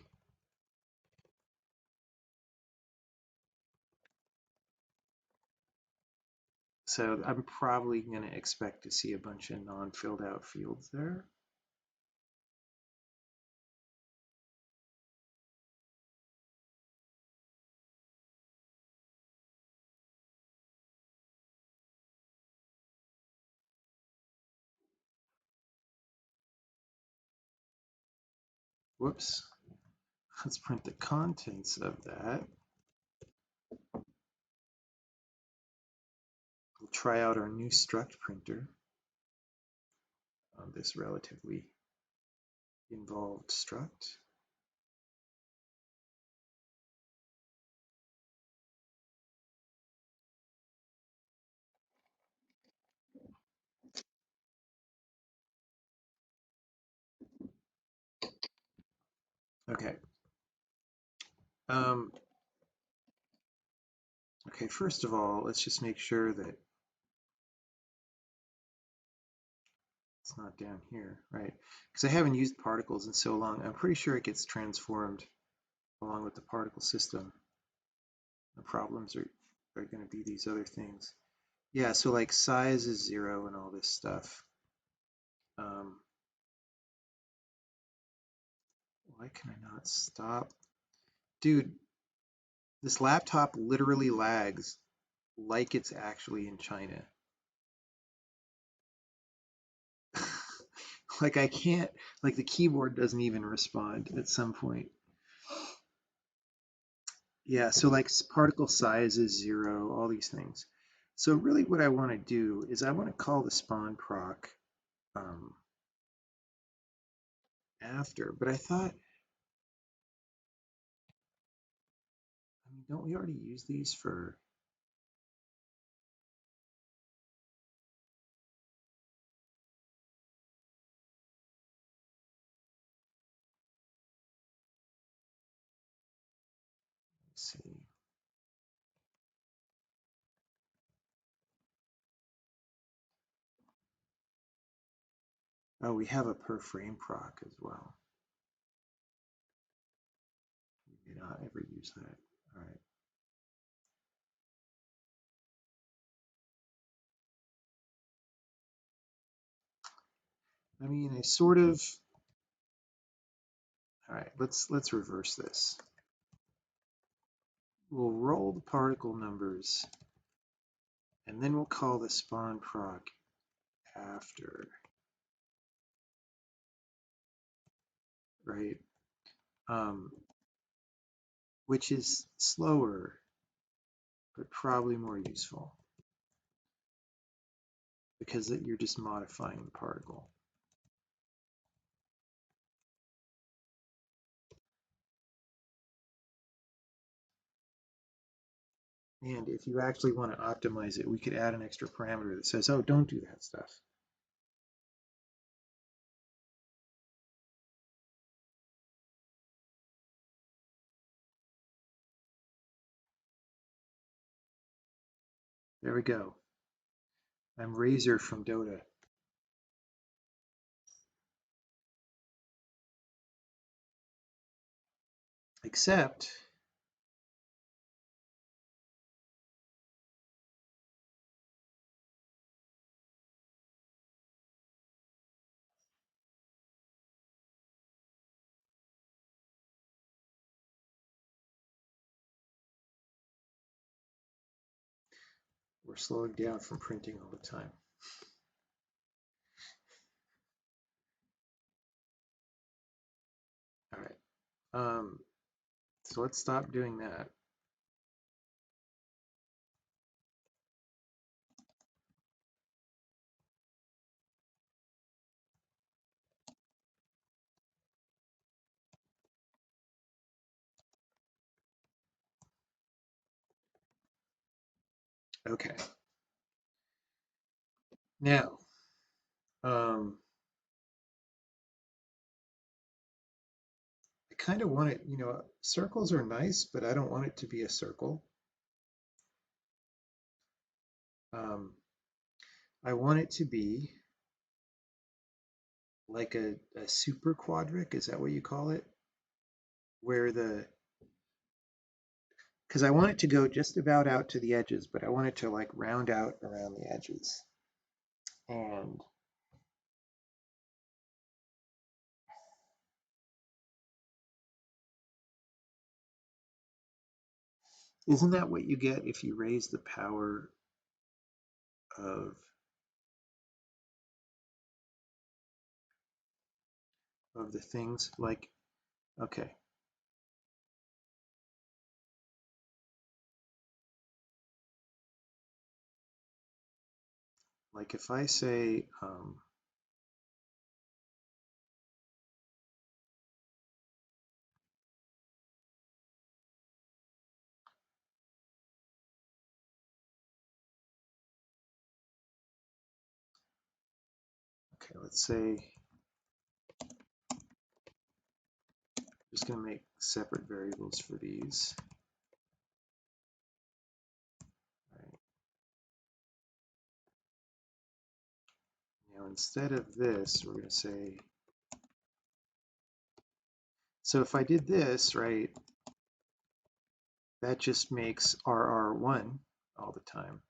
So I'm probably going to expect to see a bunch of non-filled out fields there. Whoops. Let's print the contents of that. We'll try out our new struct printer on this relatively involved struct. Okay. Okay, first of all, let's just make sure that it's not down here, right? Because I haven't used particles in so long. I'm pretty sure it gets transformed along with the particle system. The problems are going to be these other things. Yeah, so like size is 0 and all this stuff. Why can I not stop? Dude, this laptop literally lags like it's actually in China. Like I can't, like the keyboard doesn't even respond at some point. Yeah, so like particle size is 0, all these things. So really what I want to do is I want to call the spawn proc after, but I thought, I mean, don't we already use these for, let's see. Oh, we have a per frame proc as well. We may not ever use that. All right. I mean, I sort of. All right, let's reverse this. We'll roll the particle numbers, and then we'll call the spawn proc after, right? Which is slower, but probably more useful because you're just modifying the particle. And if you actually want to optimize it, we could add an extra parameter that says, oh, don't do that stuff. There we go. I'm Razor from Dota. Except we're slowing down from printing all the time. All right. So let's stop doing that. Okay. Now, I kind of want it, circles are nice, but I don't want it to be a circle. I want it to be like a super quadric. Is that what you call it? Where because I want it to go just about out to the edges, but I want it to like round out around the edges. And isn't that what you get if you raise the power of the things? Like, okay. Like if I say, okay, let's say, I'm just going to make separate variables for these. Right. Now, instead of this, we're going to say, so if I did this, right, that just makes RR1 all the time.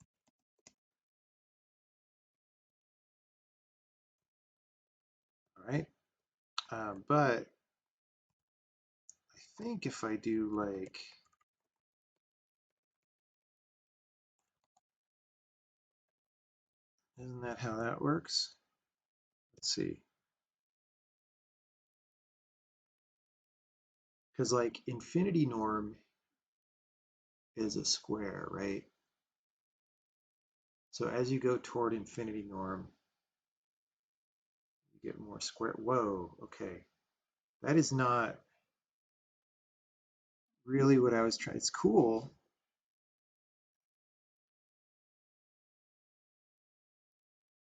All right. But I think if I do like, isn't that how that works? Let's see. Because like infinity norm is a square, right? So as you go toward infinity norm, you get more square. Whoa, okay. That is not really what I was trying. It's cool.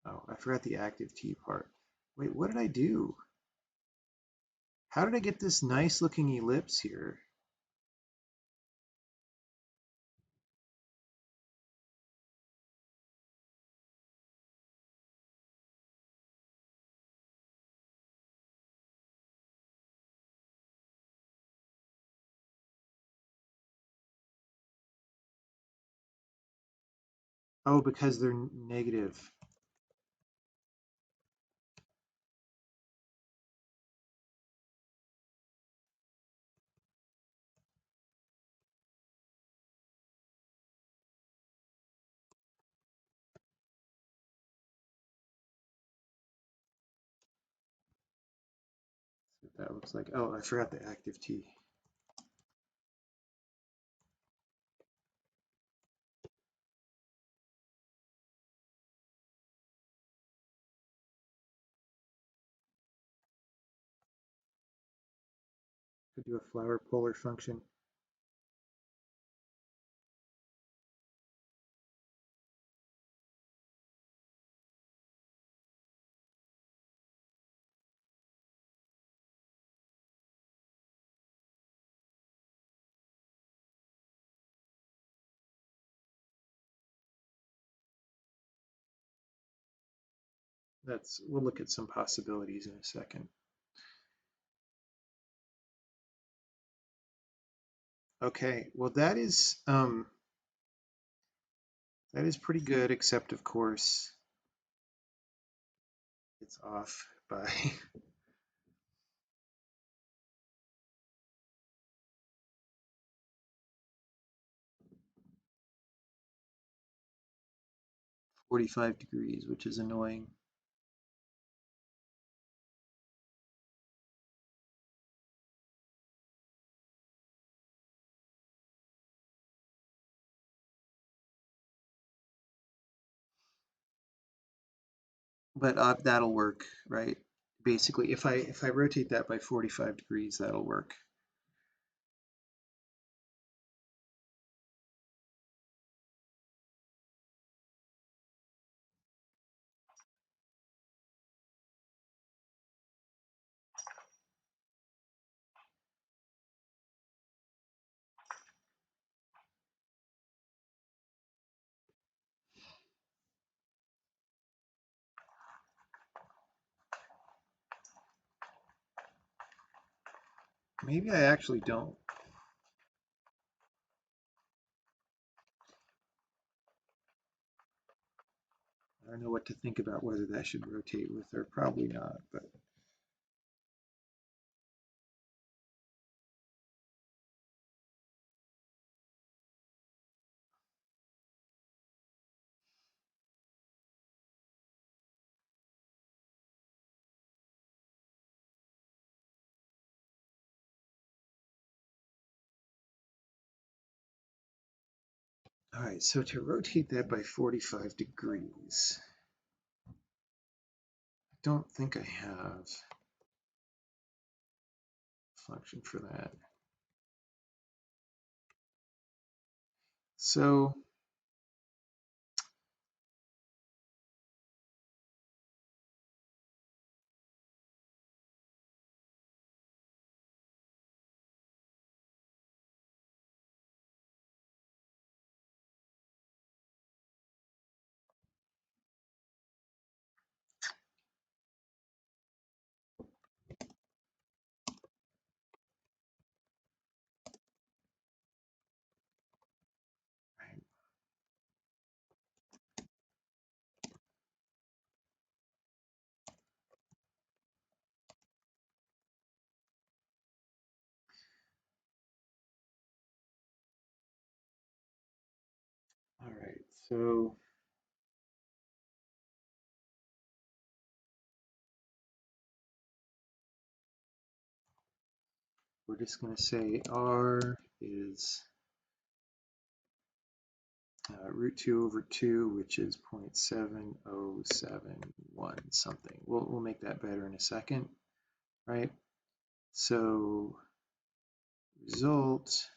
Oh, I forgot the active T part. Wait, what did I do? How did I get this nice looking ellipse here? Oh, because they're negative. What that looks like. Oh, I forgot the active T. Could do a flower polar function. We'll look at some possibilities in a second. Okay, well that is pretty good, except of course it's off by 45 degrees, which is annoying. But that'll work, right? Basically, if I rotate that by 45 degrees, that'll work. Maybe I actually don't. I don't know what to think about whether that should rotate with or probably not, but all right, so to rotate that by 45 degrees, I don't think I have a function for that. So all right, so we're just going to say R is root 2 over 2, which is 0.7071 something. We'll make that better in a second, right? So result,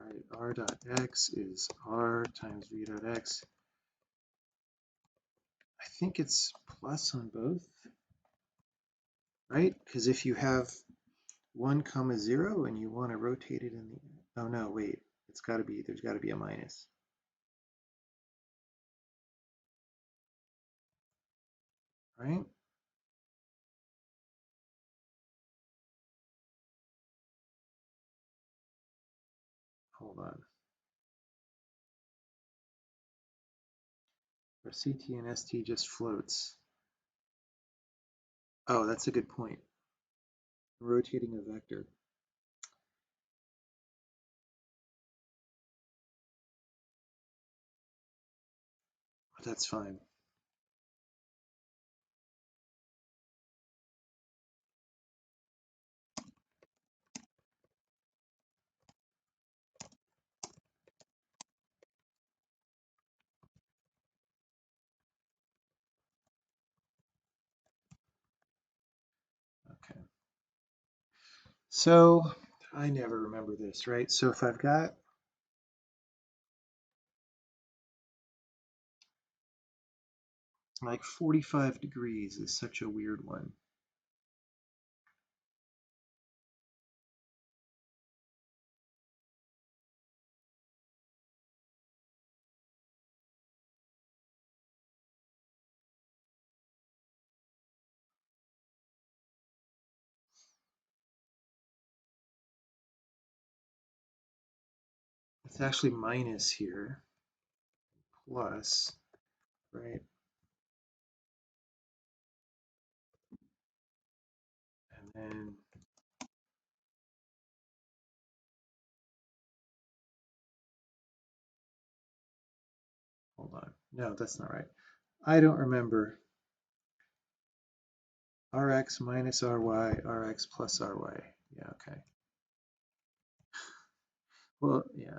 right, R dot X is R times V dot X. I think it's plus on both, right? Because if you have 1 comma 0 and you want to rotate it in the, oh no, wait, there's got to be a minus, right? Hold on. Or CT and ST just floats. Oh, that's a good point. Rotating a vector. That's fine. Okay. So I never remember this, right? So if I've got like 45 degrees is such a weird one. It's actually minus here, plus, right? And then hold on. No, that's not right. I don't remember. Rx minus Ry, Rx plus Ry. Yeah, okay. Well, yeah.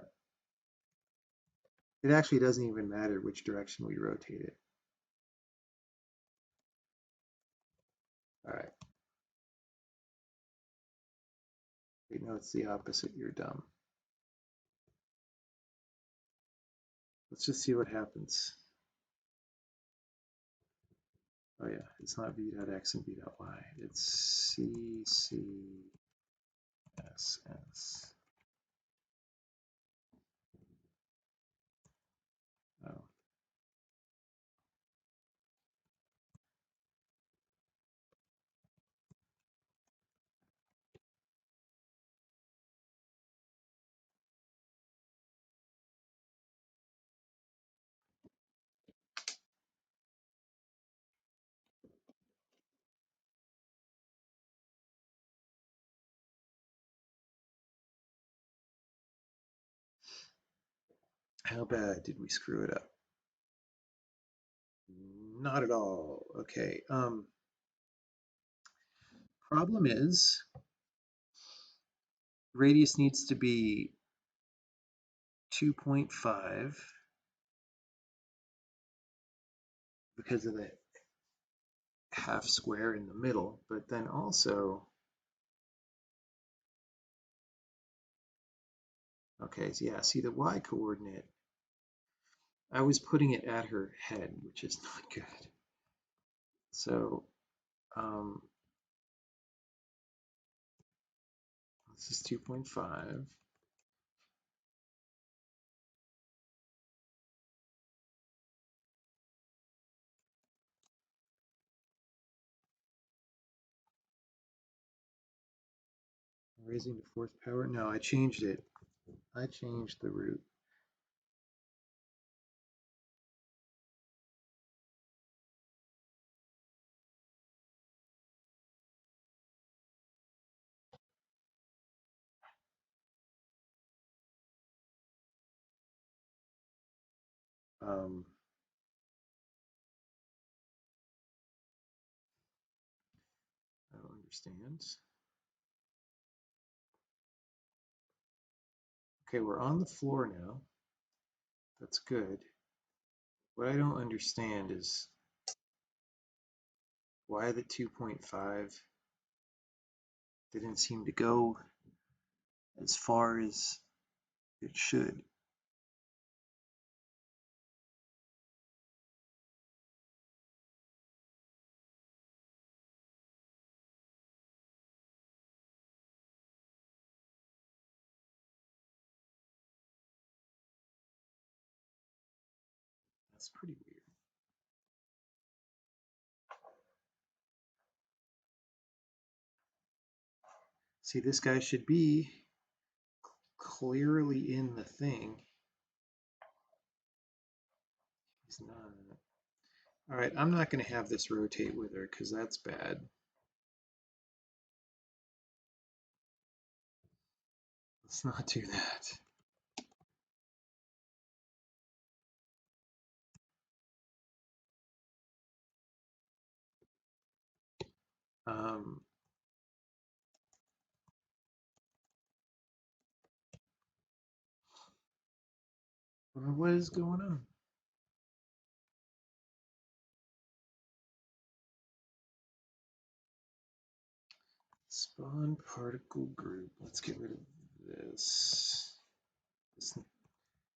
It actually doesn't even matter which direction we rotate it. All right. Wait, no, it's the opposite. You're dumb. Let's just see what happens. Oh yeah, it's not v dot x and v dot y. It's c c s s. Oh. How bad did we screw it up? Not at all. Okay. Problem is, radius needs to be 2.5 because of the half square in the middle, but then also, okay, so yeah, see the y coordinate, I was putting it at her head, which is not good. So this is 2.5. Raising the fourth power? No, I changed it. I changed the root. Um, I don't understand. Okay, we're on the floor now. That's good. What I don't understand is why the 2.5 didn't seem to go as far as it should. That's pretty weird. See, this guy should be clearly in the thing. He's not. All right, I'm not going to have this rotate with her because that's bad. Let's not do that. Um, what is going on? Spawn particle group. Let's get rid of this. This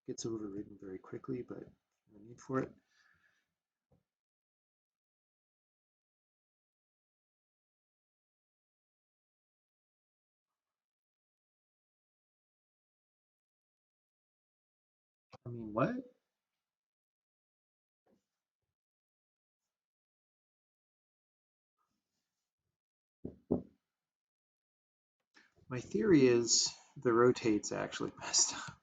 gets overridden very quickly, but no need for it. I mean, what? My theory is the rotate's actually messed up.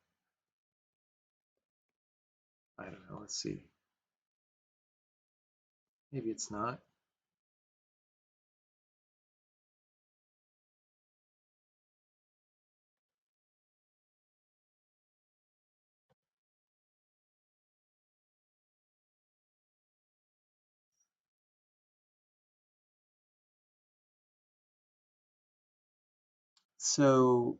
I don't know. Let's see. Maybe it's not. So,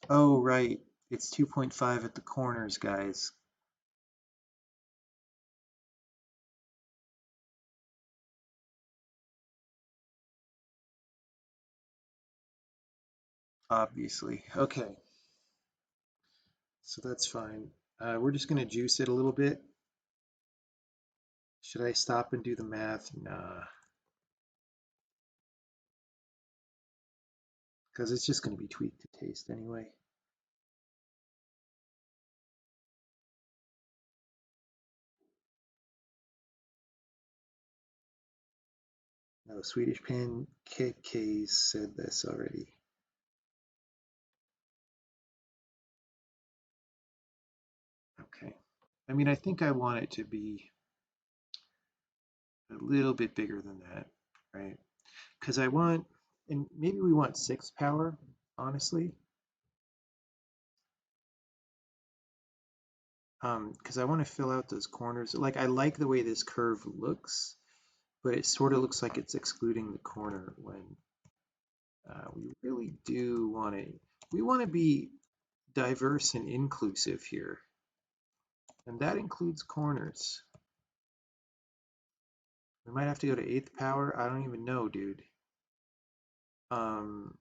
oh, right. It's 2.5 at the corners, guys. Obviously. Okay. So that's fine. We're just going to juice it a little bit. Should I stop and do the math? Nah. Because it's just going to be tweaked to taste anyway. No, Swedish Pancake said this already. Okay. I mean, I think I want it to be a little bit bigger than that, right? Because I want, and maybe we want 6 power, honestly. Because I want to fill out those corners. Like, I like the way this curve looks, but it sort of looks like it's excluding the corner when we really do want to, we want to be diverse and inclusive here. And that includes corners. We might have to go to 8th power. I don't even know, dude. Um,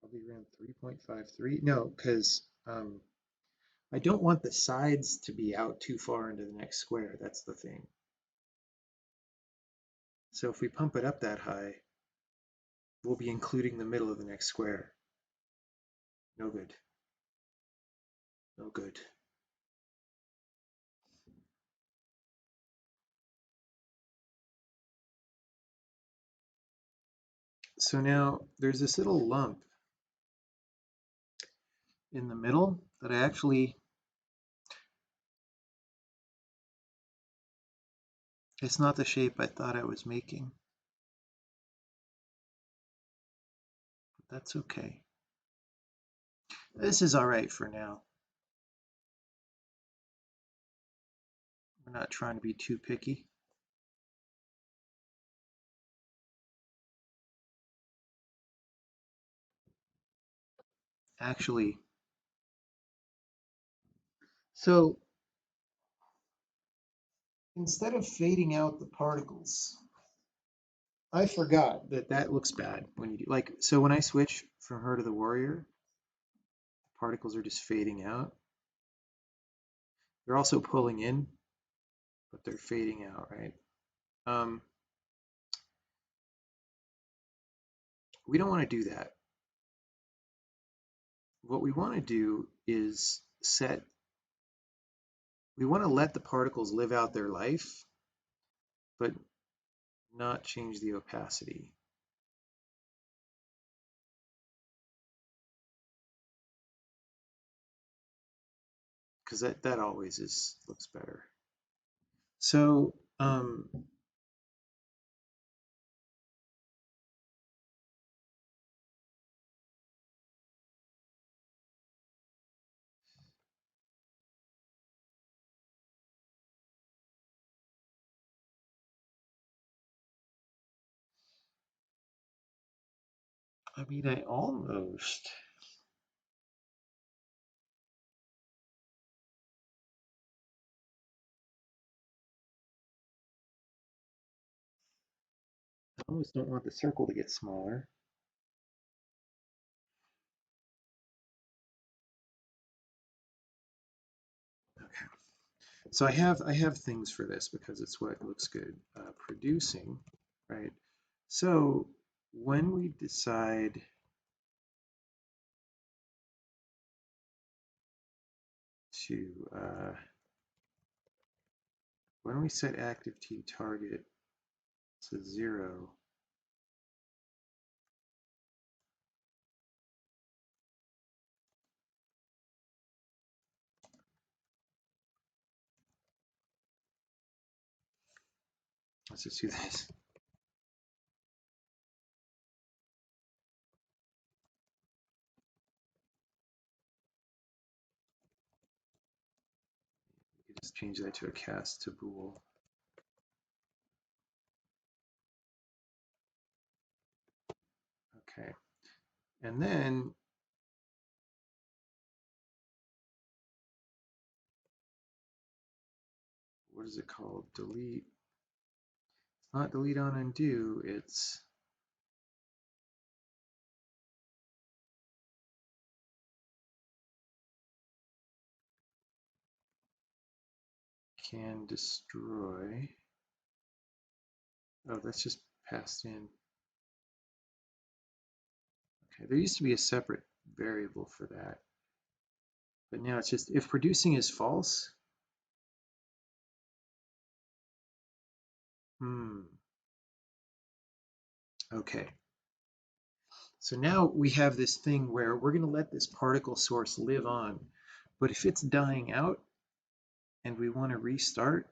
Probably around 3.53. No, because I don't want the sides to be out too far into the next square. That's the thing. So if we pump it up that high, we'll be including the middle of the next square. No good. No good. So now there's this little lump in the middle that I actually, it's not the shape I thought I was making. But that's okay. This is all right for now. We're not trying to be too picky. Actually, so instead of fading out the particles, I forgot that that looks bad when you do, like, so when I switch from her to the warrior, the particles are just fading out. They're also pulling in, but they're fading out, right? We don't want to do that. What we want to do is set We want to let the particles live out their life, but not change the opacity. Because that always looks better. So I mean, I almost. I almost don't want the circle to get smaller. Okay. So I have things for this because it's what looks good. Producing, right? So when we decide to when we set active T target to 0, let's just do this. Just change that to a cast to bool. Okay. And then what is it called? Delete. It's not delete on undo, it's can destroy. Oh, that's just passed in. Okay, there used to be a separate variable for that. But now it's just if producing is false. Okay. So now we have this thing where we're going to let this particle source live on. But if it's dying out and we want to restart,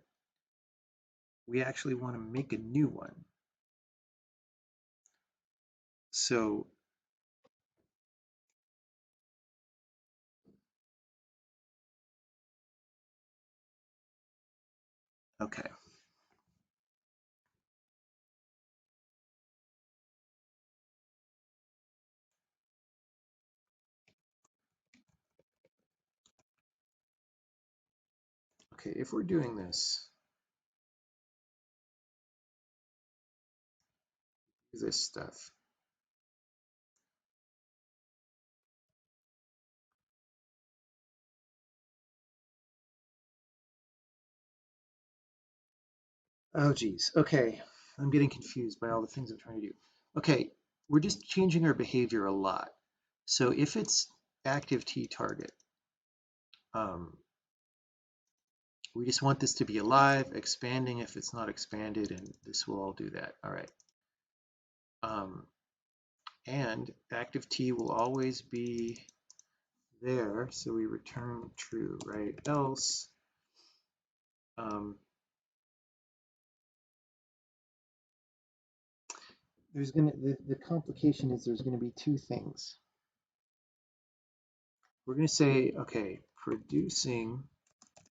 we actually want to make a new one. So okay. Okay, if we're doing this stuff. Oh, geez. Okay, I'm getting confused by all the things I'm trying to do. Okay, we're just changing our behavior a lot. So if it's active T target, we just want this to be alive, expanding if it's not expanded, and this will all do that. All right. And active T will always be there, so we return true, right? Else, there's gonna the complication is there's gonna be two things. We're gonna say, okay, producing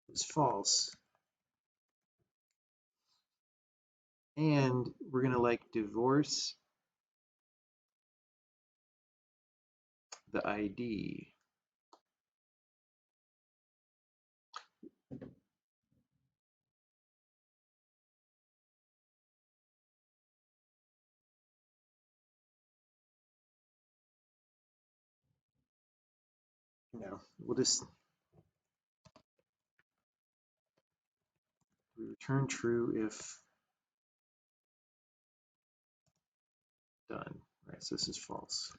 is false, and we're gonna like divorce the ID. No, we'll just we return true if done. Right, so this is false.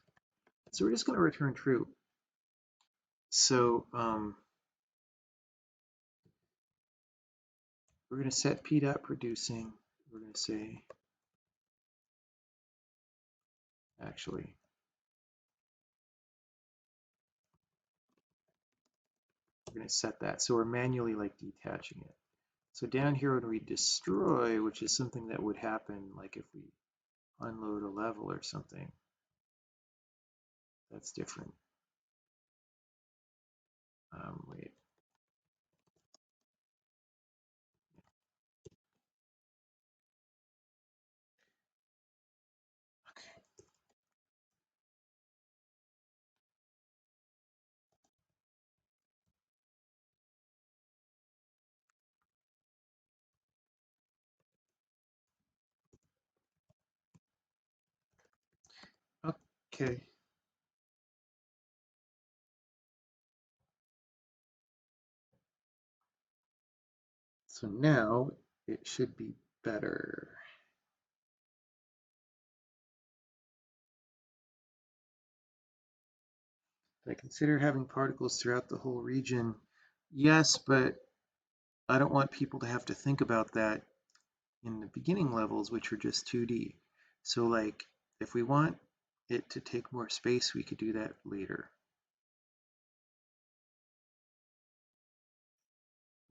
So we're just going to return true. So we're going to set P dot producing. We're going to say, actually, we're going to set that. So we're manually like detaching it. So down here when we destroy, which is something that would happen like if we unload a level or something, that's different. Wait. Okay. Okay. So now it should be better. Did I consider having particles throughout the whole region? Yes, but I don't want people to have to think about that in the beginning levels, which are just 2D. So like, if we want it to take more space, we could do that later.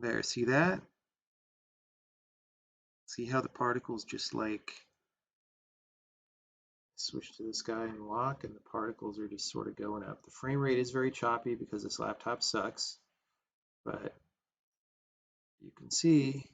There, see that? See how the particles just like switch to the sky and walk, and the particles are just sort of going up. The frame rate is very choppy because this laptop sucks, but you can see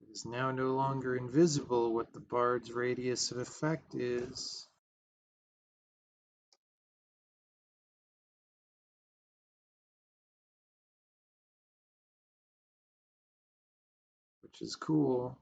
it is now no longer invisible what the bard's radius of effect is. Which is cool.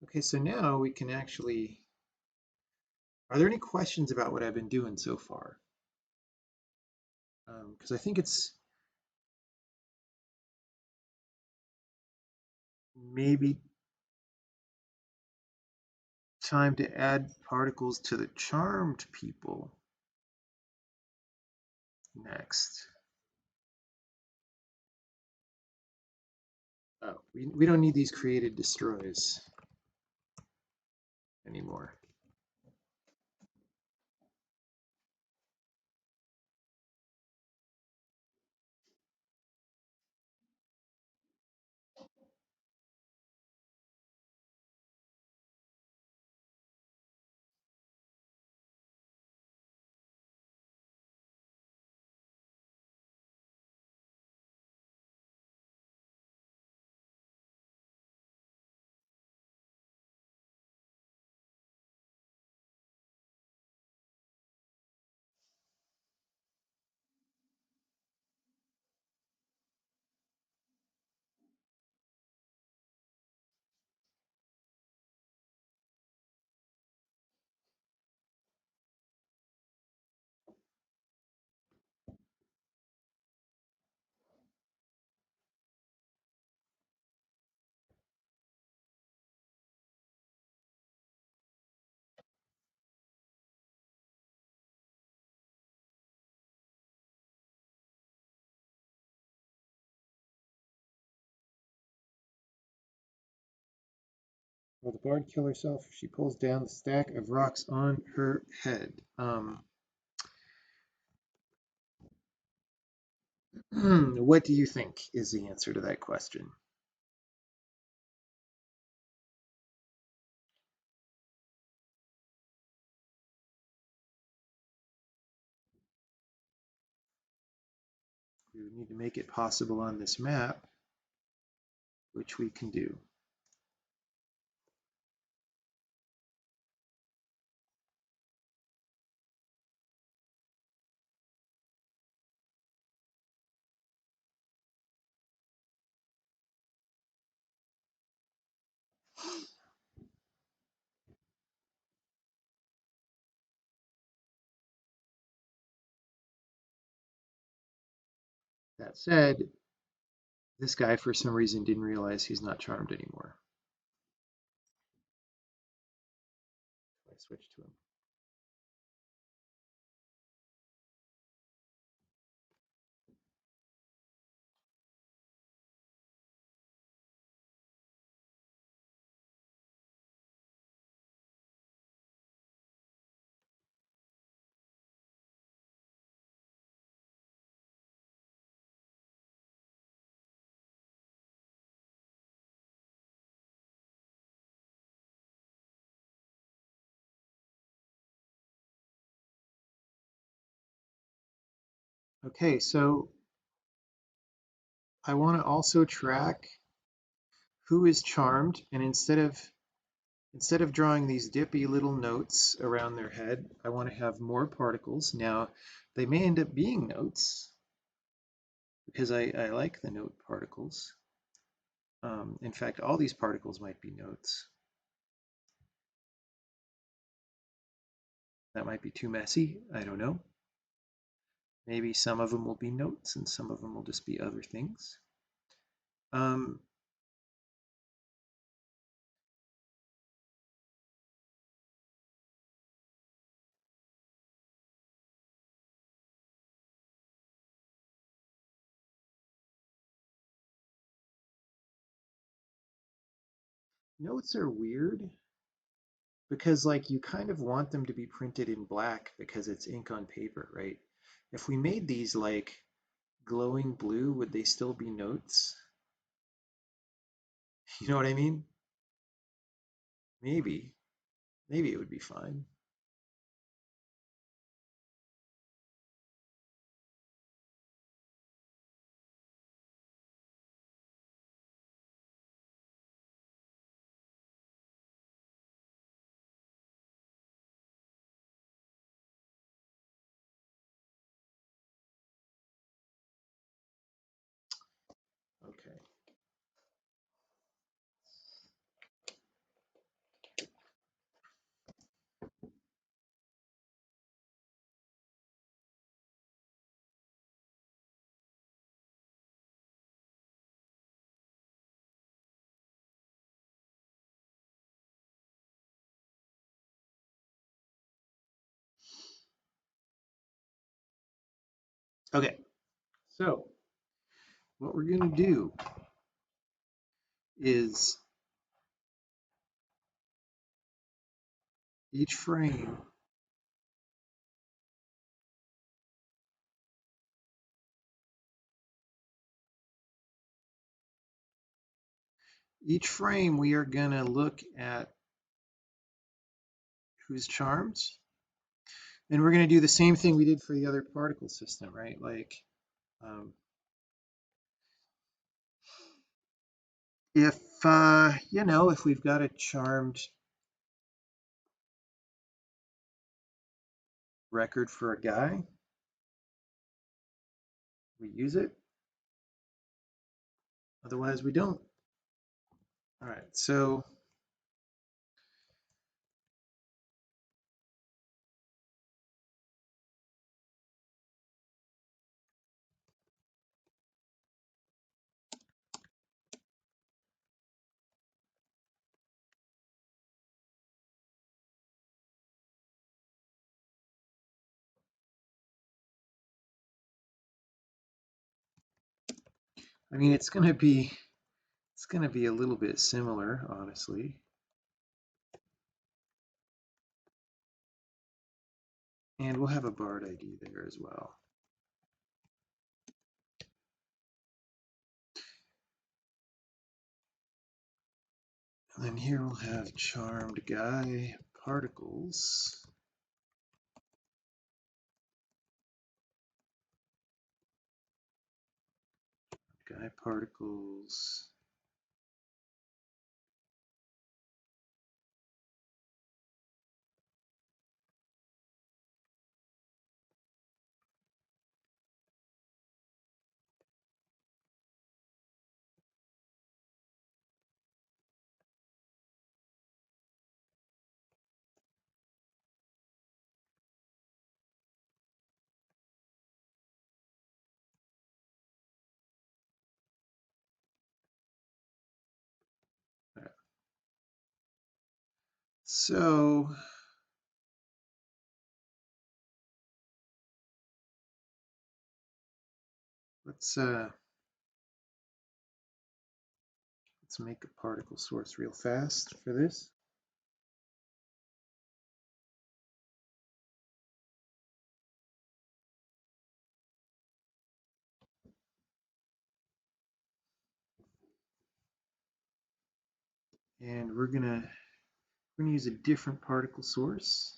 Okay, so now we can actually, are there any questions about what I've been doing so far? Because I think it's maybe time to add particles to the charmed people next. Oh, we don't need these created destroys anymore. Will the bard kill herself if she pulls down the stack of rocks on her head? What do you think is the answer to that question? We would need to make it possible on this map, which we can do. That said, this guy for some reason didn't realize he's not charmed anymore. I switched to him. Okay, so I want to also track who is charmed, and instead of drawing these dippy little notes around their head, I want to have more particles. Now, they may end up being notes because I like the note particles. In fact, all these particles might be notes. That might be too messy. I don't know. Maybe some of them will be notes and some of them will just be other things. Notes are weird because like you kind of want them to be printed in black because it's ink on paper, right? If we made these like glowing blue, would they still be notes? You know what I mean? Maybe. Maybe it would be fine. Okay. Okay. So what we're going to do is each frame we are going to look at who's charmed. And we're going to do the same thing we did for the other particle system, right? Like if, you know, if we've got a charmed record for a guy, we use it. Otherwise, we don't. All right, so I mean, it's going to be a little bit similar, honestly. And we'll have a BART ID there as well. And then here we'll have charmed guy particles. Guy particles. So let's make a particle source real fast for this. And we're gonna use a different particle source,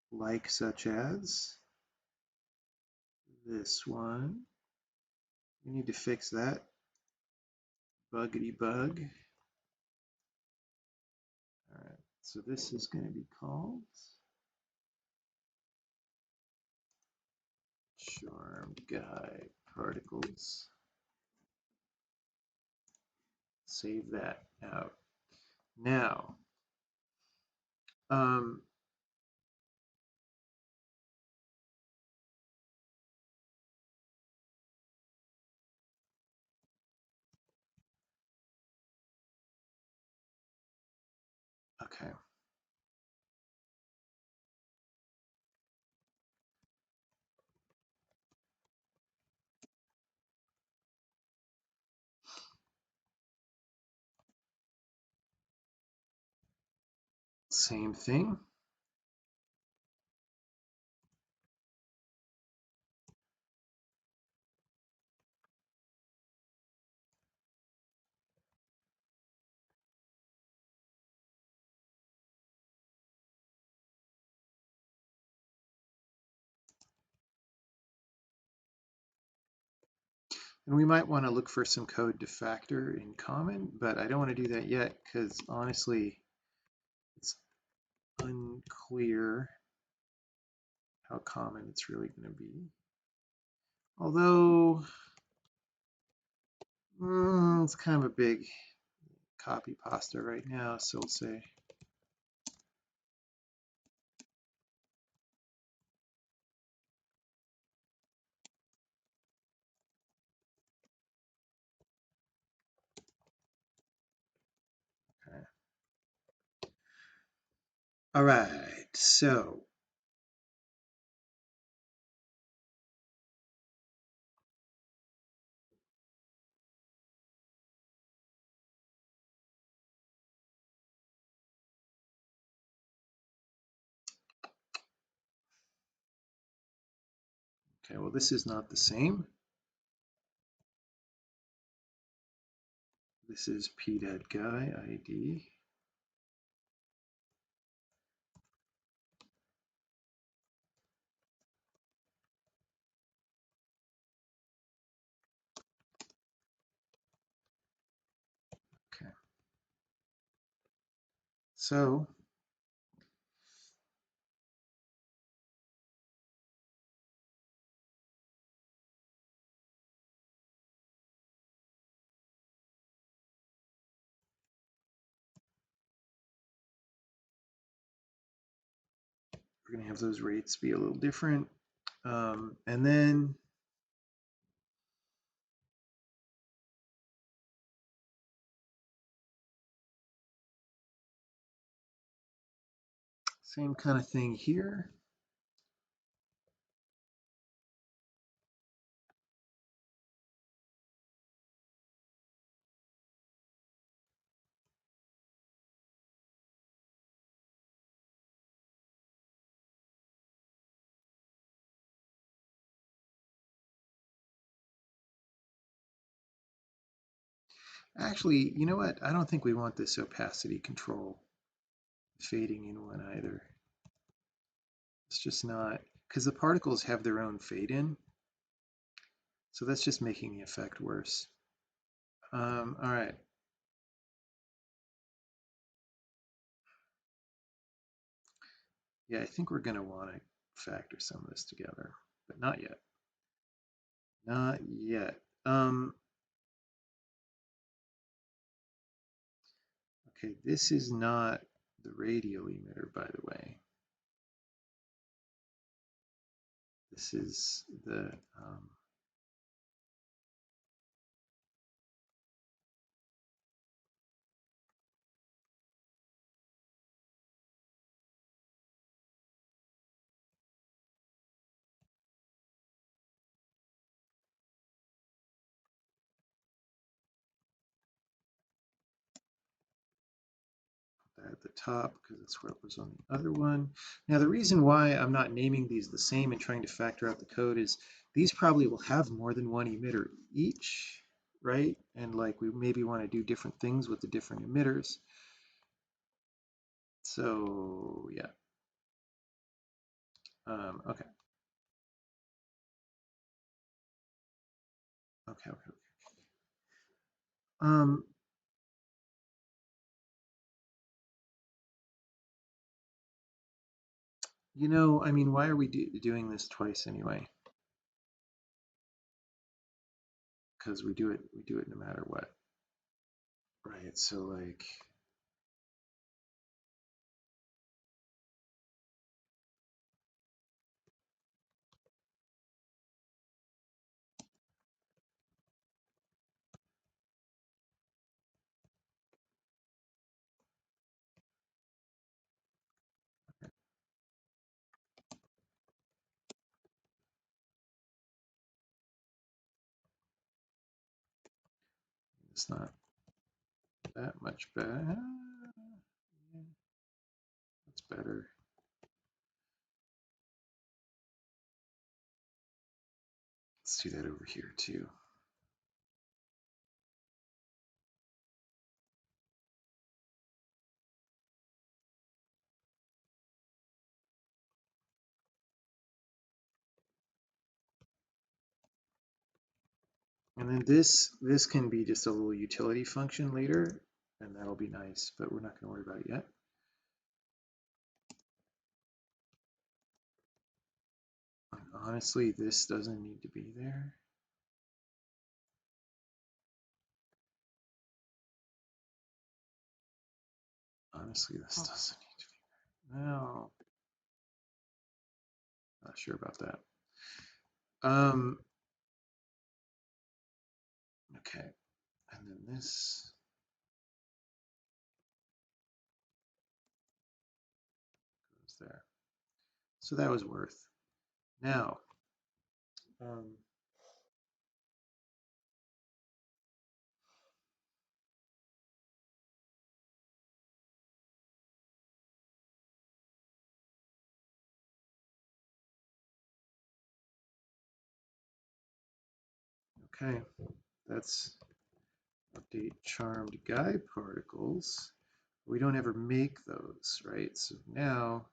like such as this one. We need to fix that. Buggity bug. All right, so this is going to be called charmed guy particles. Save that out. Now, okay. Same thing. And we might want to look for some code to factor in common, but I don't want to do that yet because honestly, it's unclear how common it's really going to be. Although, it's kind of a big copy pasta right now, so we'll say okay. All right, so okay, well, this is not the same. This is p.guy ID. Okay. So we're going to have those rates be a little different. And then same kind of thing here. Actually, you know what? I don't think we want this opacity control fading in one either. It's just not, because the particles have their own fade in. So that's just making the effect worse. All right. Yeah, I think we're going to want to factor some of this together, but not yet. Not yet. Okay, this is not the radial emitter, by the way. This is the at the top because that's where it was on the other one. Now, the reason why I'm not naming these the same and trying to factor out the code is these probably will have more than one emitter each, right? And like we maybe want to do different things with the different emitters. So yeah. Okay. Okay. Um, you know, I mean, why are we doing this twice anyway? Because we do it no matter what. Right. So like, it's not that much better. That's better. Let's do that over here too. And then this can be just a little utility function later, and that'll be nice, but we're not going to worry about it yet. Honestly, this doesn't need to be there. Honestly, this doesn't need to be there. No, not sure about that. Okay, and then this goes there. So that was worth. Now, okay, that's update charmed guide particles. We don't ever make those, right? So now,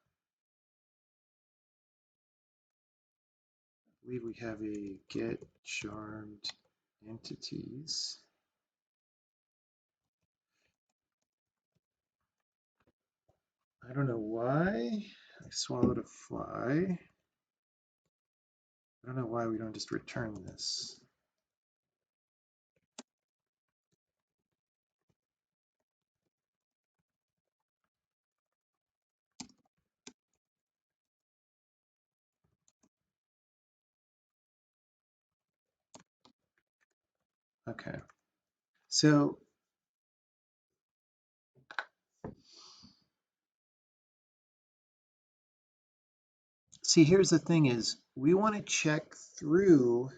I believe we have a get charmed entities. I don't know why I swallowed a fly. I don't know why we don't just return this. Okay. So see, here's the thing is we want to check through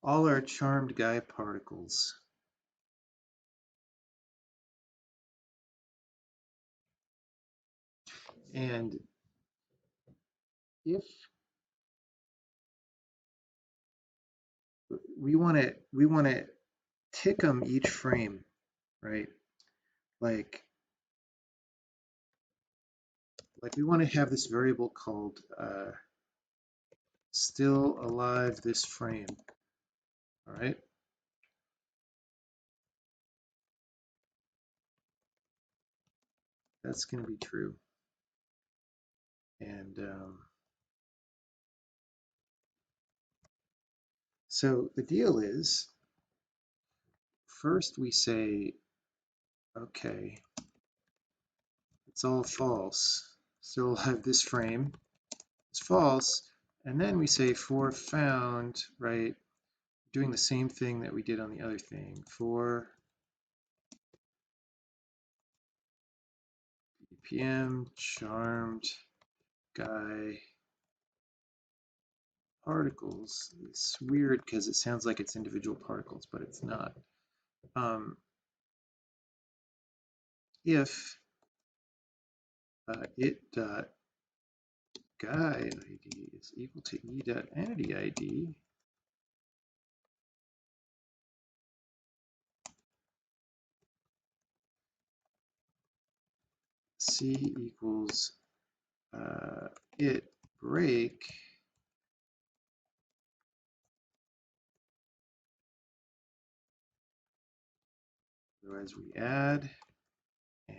all our charmed guide particles. And if we want to tick them each frame. right? Like we want to have this variable called still alive this frame, all right? That's going to be true. And so the deal is, first we say, okay, it's all false. Still alive this frame is false. And then we say for found, right? Doing the same thing that we did on the other thing. For BPM charmed guy particles. It's weird because it sounds like it's individual particles, but it's not. If it dot guy ID is equal to e dot entity ID, C equals it break, otherwise we add. And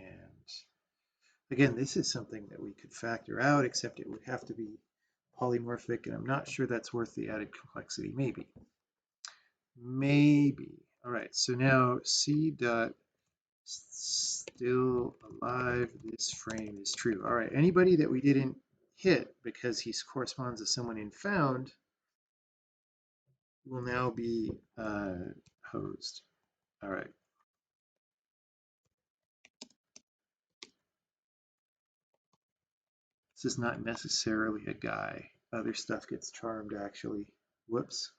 again, this is something that we could factor out, except it would have to be polymorphic, and I'm not sure that's worth the added complexity. Maybe. All right, so now C dot still alive this frame is true. All right, anybody that we didn't hit because he corresponds to someone in found will now be hosed. All right. This is not necessarily a guy. Other stuff gets charmed, actually. Whoops.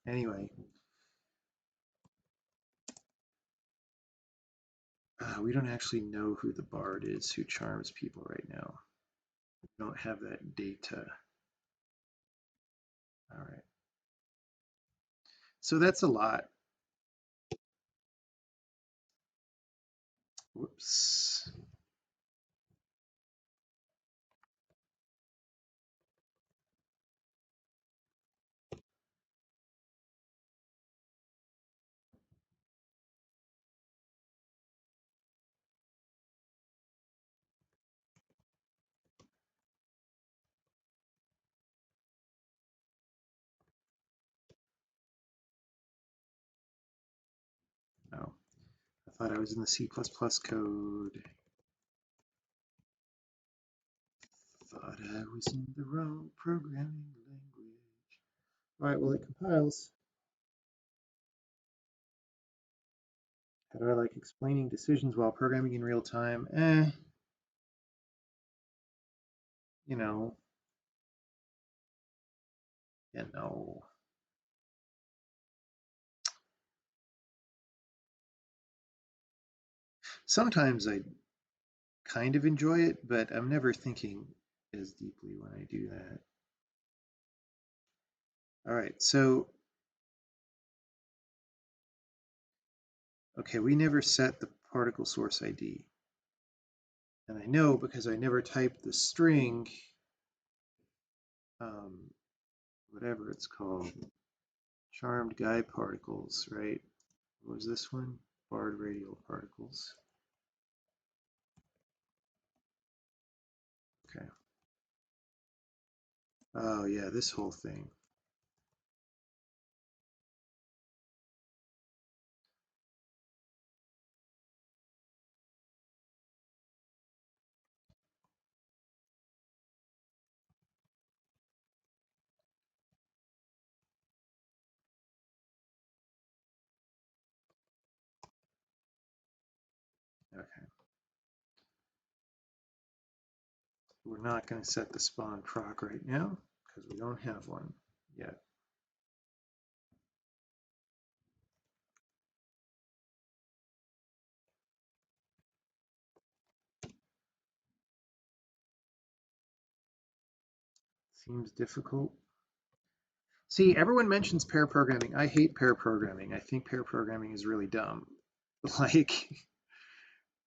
Anyway, we don't actually know who the bard is who charms people right now. We don't have that data. All right. So that's a lot. Whoops. Oh, I thought I was in the C++ code. Thought I was in the wrong programming language. All right, well, it compiles. How do I like explaining decisions while programming in real time? You know, you know. Sometimes I kind of enjoy it, but I'm never thinking as deeply when I do that. All right, so, okay, we never set the particle source ID. And I know because I never typed the string, whatever it's called, charmed guy particles, right? What was this one? Barred radial particles. Okay. Oh yeah, this whole thing. Okay. We're not going to set the spawn proc right now because we don't have one yet. Seems difficult. See, everyone mentions pair programming. I hate pair programming. I think pair programming is really dumb. Like,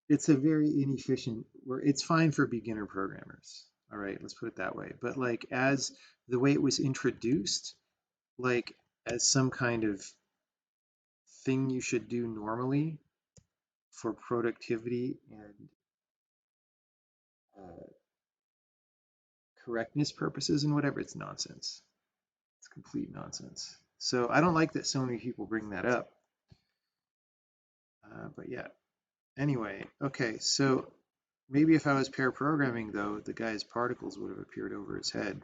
it's a very inefficient, where it's fine for beginner programmers. All right, let's put it that way. But like as the way it was introduced, like as some kind of thing you should do normally for productivity and uh, correctness purposes and whatever, it's nonsense. It's complete nonsense. So I don't like that so many people bring that up. But yeah, anyway, okay, so maybe if I was pair programming though, the guy's particles would have appeared over his head.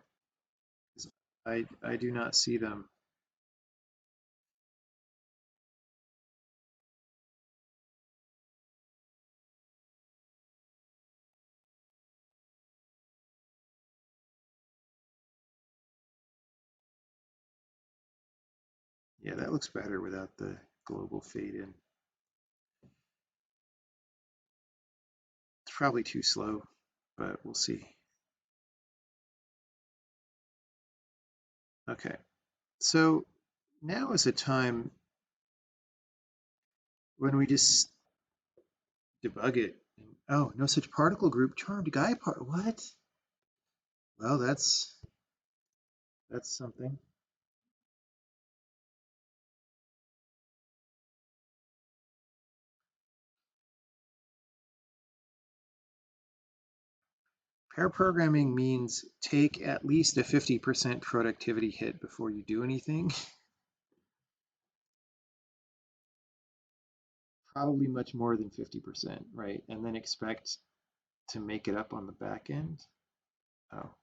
I do not see them. Yeah, that looks better without the global fade in. It's probably too slow, but we'll see. Okay, so now is a time when we just debug it. Oh, no such particle group, charmed guy part. What? Well, that's something. Pair programming means take at least a 50% productivity hit before you do anything. Probably much more than 50%, right? And then expect to make it up on the back end. Oh,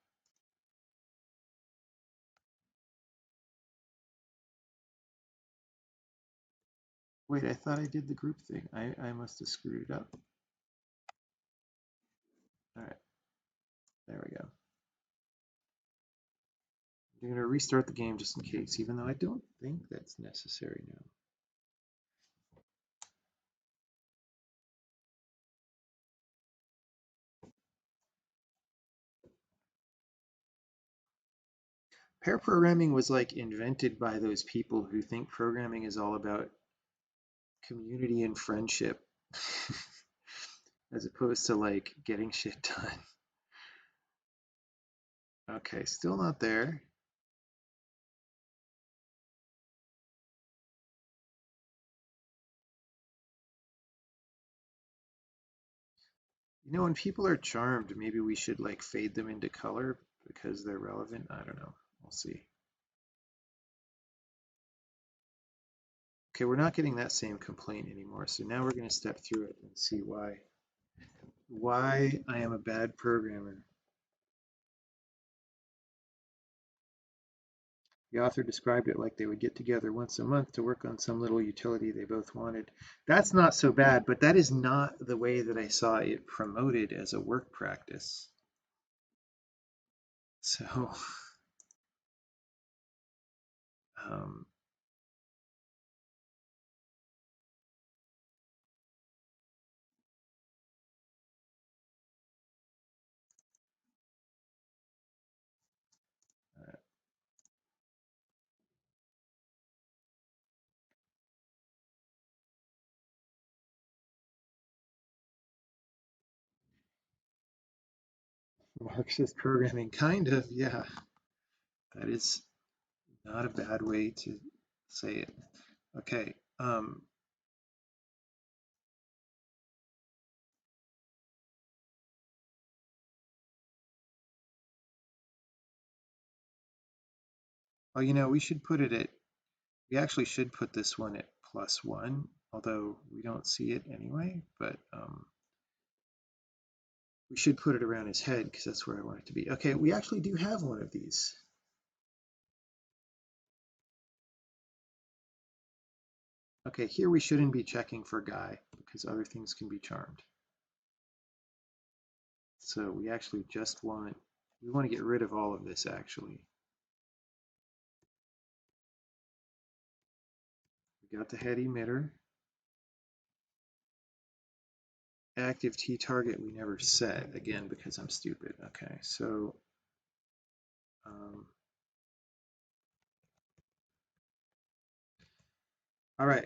wait, I thought I did the group thing. I must have screwed it up. All right, there we go. I'm going to restart the game just in case, even though I don't think that's necessary now. Pair programming was like invented by those people who think programming is all about community and friendship as opposed to like getting shit done. Okay, still not there. You know, when people are charmed, maybe we should like fade them into color because they're relevant. I don't know. We'll see. Okay, we're not getting that same complaint anymore. So now we're going to step through it and see why I am a bad programmer. The author described it like they would get together once a month to work on some little utility they both wanted. That's not so bad, but that is not the way that I saw it promoted as a work practice. So, um, Marxist programming, kind of, yeah. That is not a bad way to say it. Okay. Well, you know, we actually should put this one at +1, although we don't see it anyway, but we should put it around his head because that's where I want it to be. Okay, we actually do have one of these. Okay, here we shouldn't be checking for guy because other things can be charmed. So we actually we want to get rid of all of this actually. We got the head emitter. Active T target we never set, again, because I'm stupid. Okay, so All right.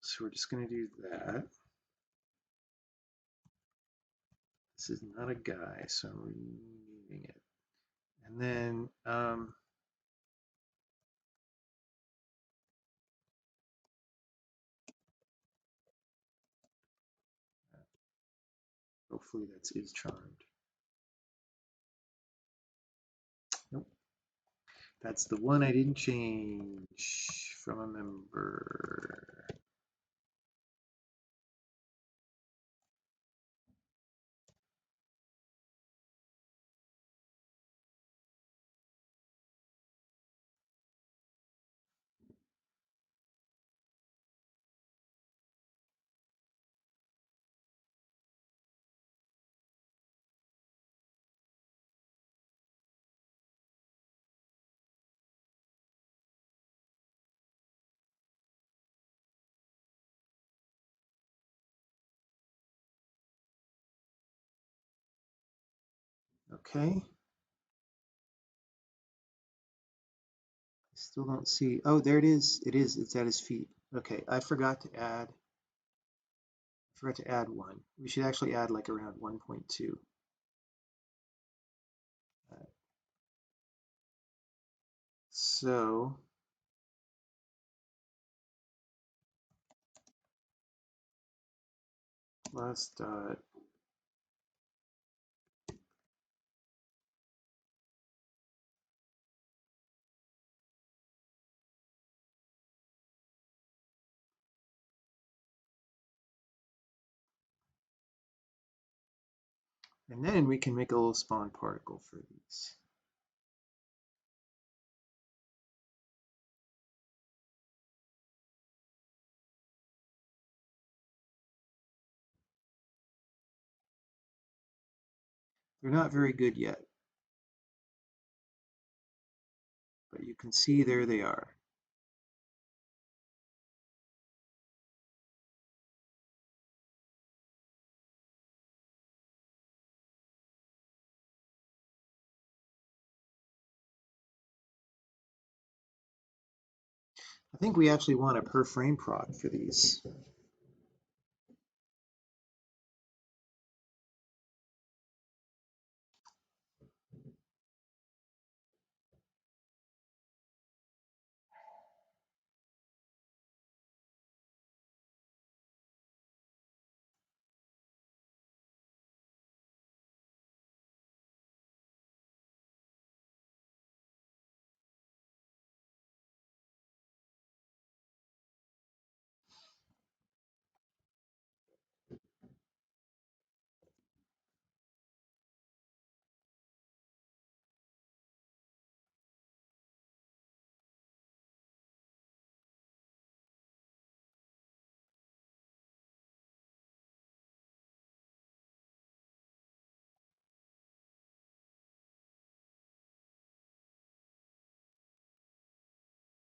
So we're just going to do that. This is not a guy, so I'm renaming it. And then hopefully that's is charmed. Nope. That's the one I didn't change from a member. Okay. Still don't see. Oh, there it is. It is. It's at his feet. Okay. I forgot to add one. We should actually add like around 1.2. So plus dot and then we can make a little spawn particle for these. They're not very good yet, but you can see there they are. I think we actually want a per frame proc for these.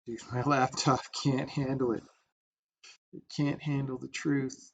Dude, my laptop can't handle it. It can't handle the truth.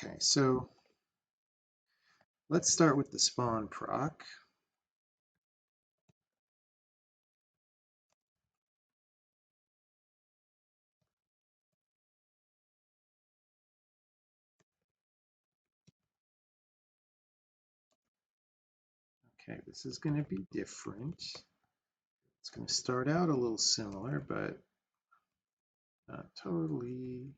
Okay, so let's start with the spawn proc. Okay, this is going to be different. It's going to start out a little similar, but not totally.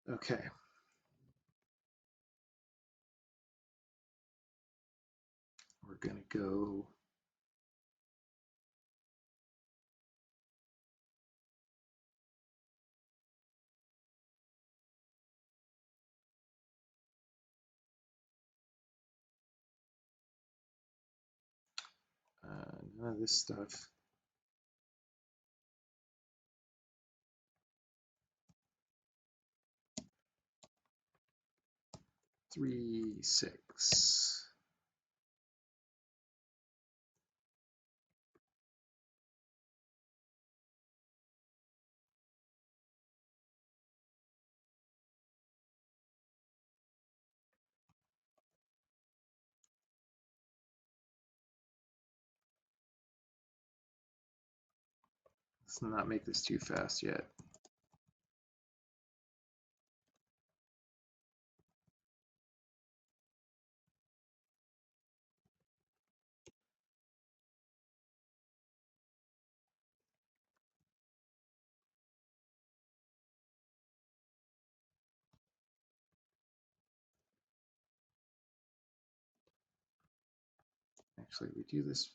Okay. We're going to go none of this stuff. Three, six. Let's not make this too fast yet. Actually, we do this.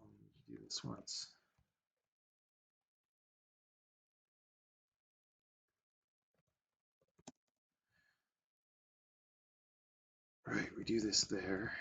Only need to do this once. Right, we do this there.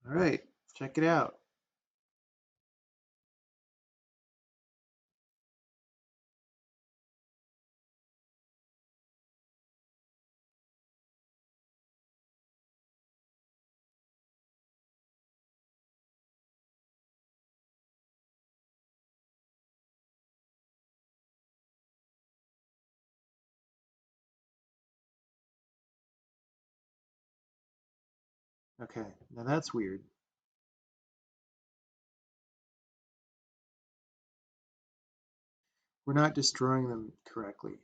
All right, check it out. Okay, now that's weird. We're not destroying them correctly.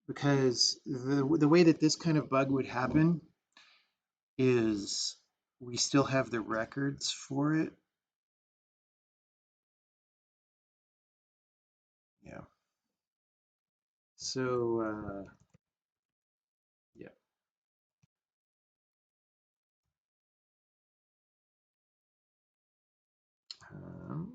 Because the way that this kind of bug would happen is we still have the records for it. Yeah. So, yeah. Um,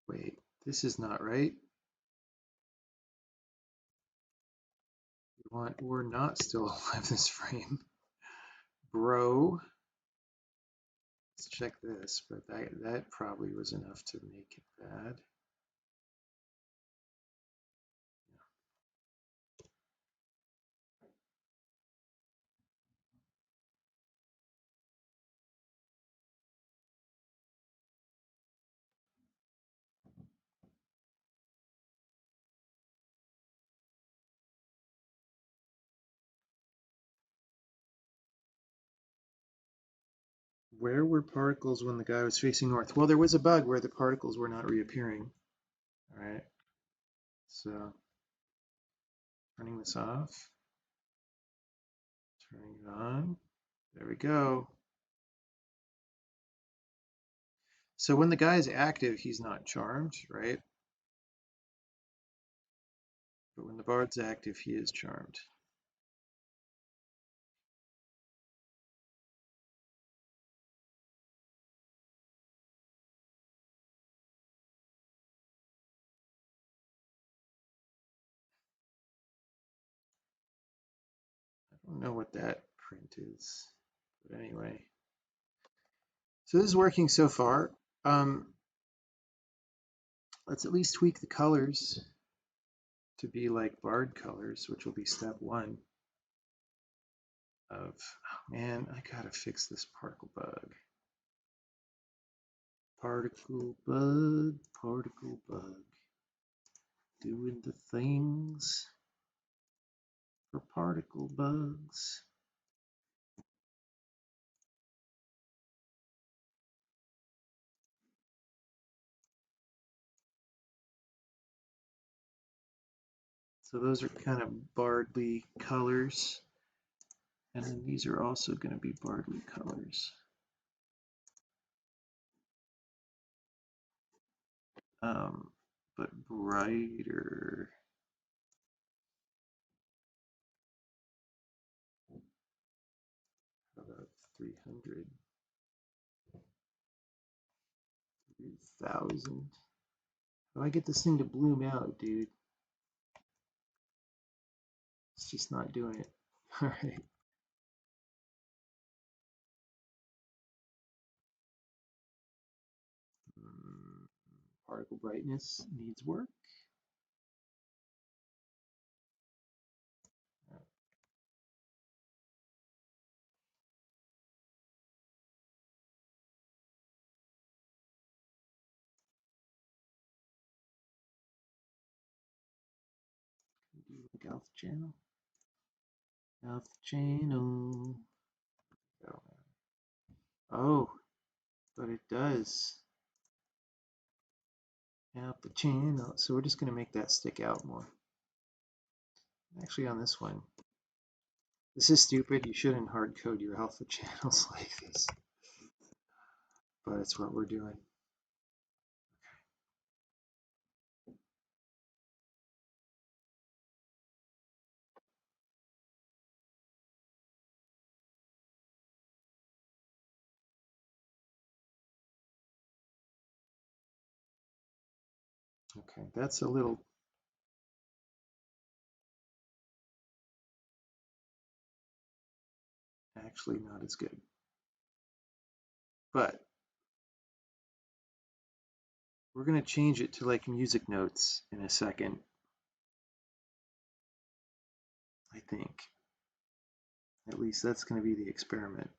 Wait, this is not right. We're not still alive this frame. Bro. Let's check this, but that probably was enough to make it bad. Where were particles when the guy was facing north? Well, there was a bug where the particles were not reappearing. All right. So turning this off, turning it on. There we go. So when the guy is active, he's not charmed, right? But when the bard's active, he is charmed. don't know what that print is, but anyway. So this is working so far. Let's at least tweak the colors to be like barred colors, which will be step one of, oh man, I gotta fix this particle bug. Particle bug, doing the things for particle bugs. So those are kind of Bardley colors. And then these are also going to be Bardley colors. But brighter. How about 300? 3,000. How do I get this thing to bloom out, dude? It's just not doing it. All right. Particle brightness needs work. Do like alpha channel. Alpha channel. Oh, but it does. Alpha channel. So we're just going to make that stick out more. Actually, on this one, this is stupid. You shouldn't hard code your alpha channels like this, but it's what we're doing. Okay, that's a little. Actually, not as good. But we're going to change it to like music notes in a second, I think. At least that's going to be the experiment.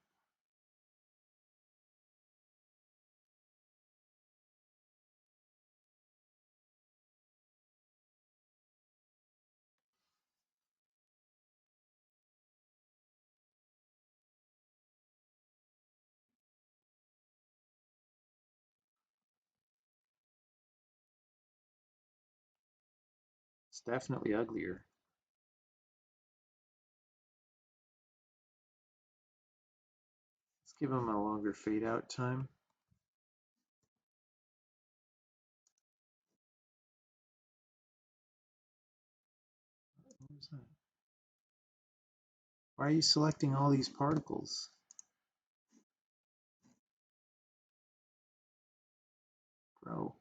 It's definitely uglier. Let's give them a longer fade out time. What was that? Why are you selecting all these particles? Bro.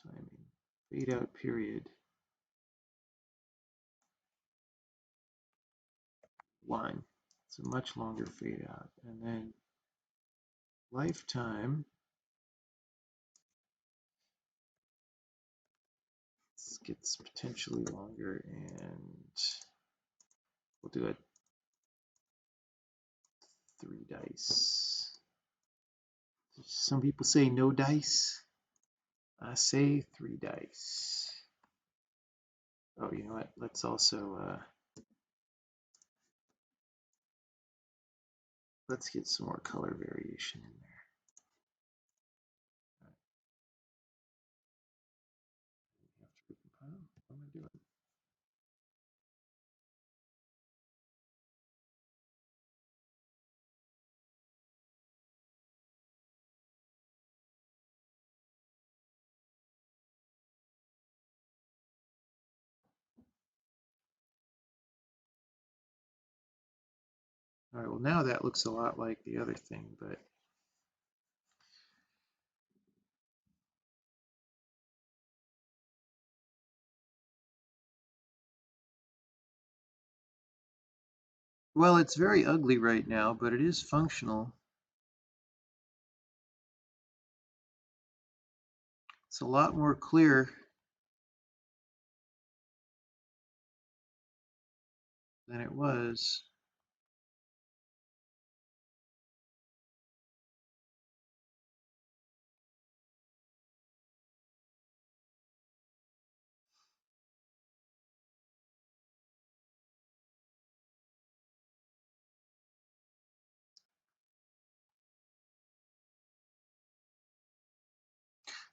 Timing. Fade out period. 1. It's a much longer fade out. And then lifetime. This gets potentially longer, and we'll do it 3 dice. Some people say no dice. I say 3 dice. Oh, you know what? Let's also let's get some more color variation in there. Have to recompile. What am I doing? All right, well now that looks a lot like the other thing, but well, it's very ugly right now, but it is functional. It's a lot more clear than it was.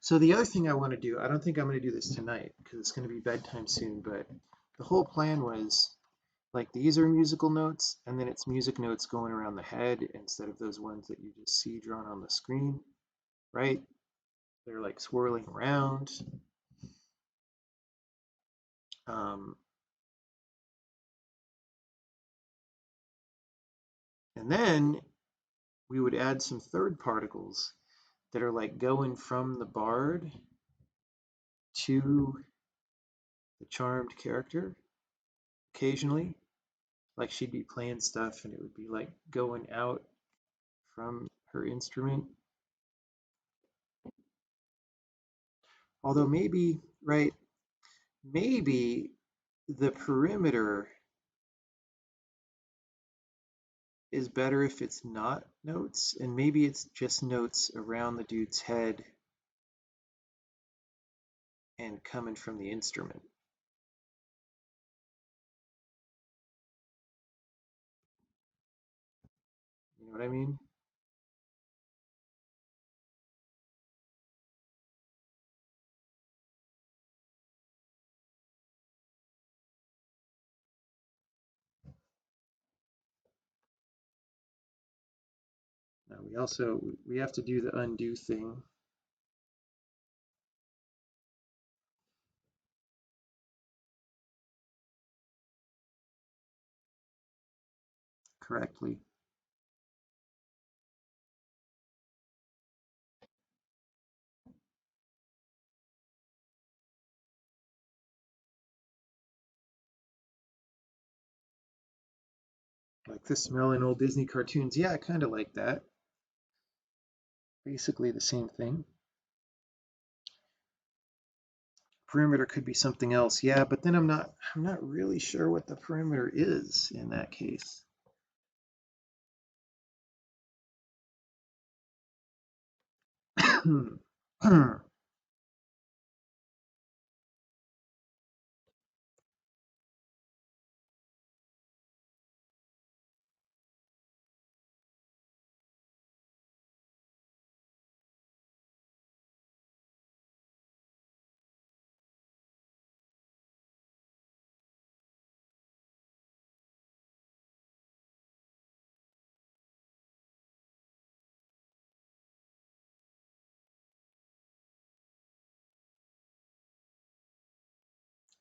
So the other thing I want to do, I don't think I'm going to do this tonight because it's going to be bedtime soon, but the whole plan was like these are musical notes, and then it's music notes going around the head instead of those ones that you just see drawn on the screen, right? They're like swirling around. Um, and then we would add some third particles that are like going from the bard to the charmed character occasionally. Like she'd be playing stuff and it would be like going out from her instrument. Although maybe, right, maybe the perimeter is better if it's not notes, and maybe it's just notes around the dude's head and coming from the instrument. You know what I mean? Now we have to do the undo thing correctly. Like the smell in old Disney cartoons. Yeah, kind of like that. Basically the same thing. Perimeter could be something else. Yeah, but then I'm not really sure what the perimeter is in that case.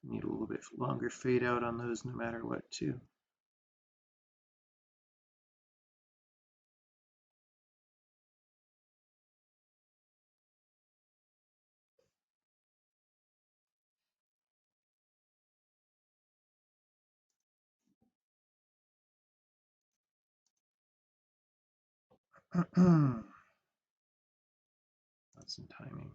Need a little bit longer fade out on those no matter what too. That's some timing.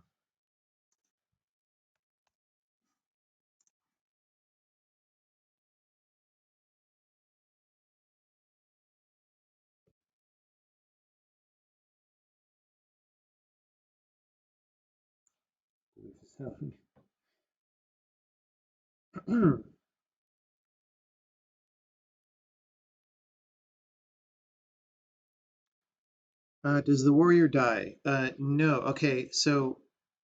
Does the warrior die? No. Okay, so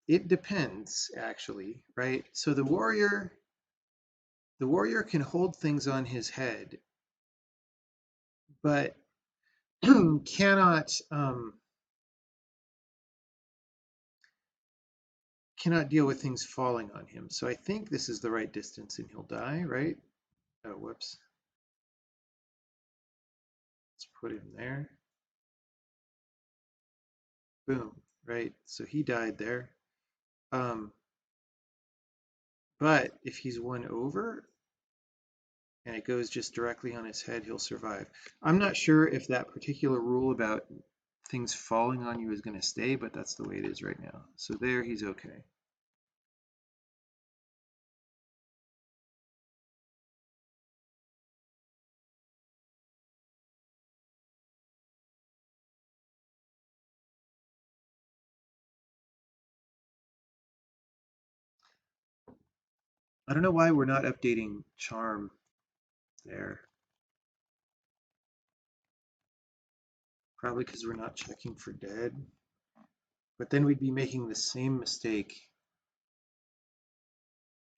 it depends actually, right? So the warrior can hold things on his head, but cannot deal with things falling on him. So I think this is the right distance and he'll die, right? Oh, whoops. It's put him there. Boom, right? So he died there. Um, but if he's one over and it goes just directly on his head, he'll survive. I'm not sure if that particular rule about things falling on you is going to stay, but that's the way it is right now. So there, he's okay. I don't know why we're not updating charm there. Probably because we're not checking for dead. But then we'd be making the same mistake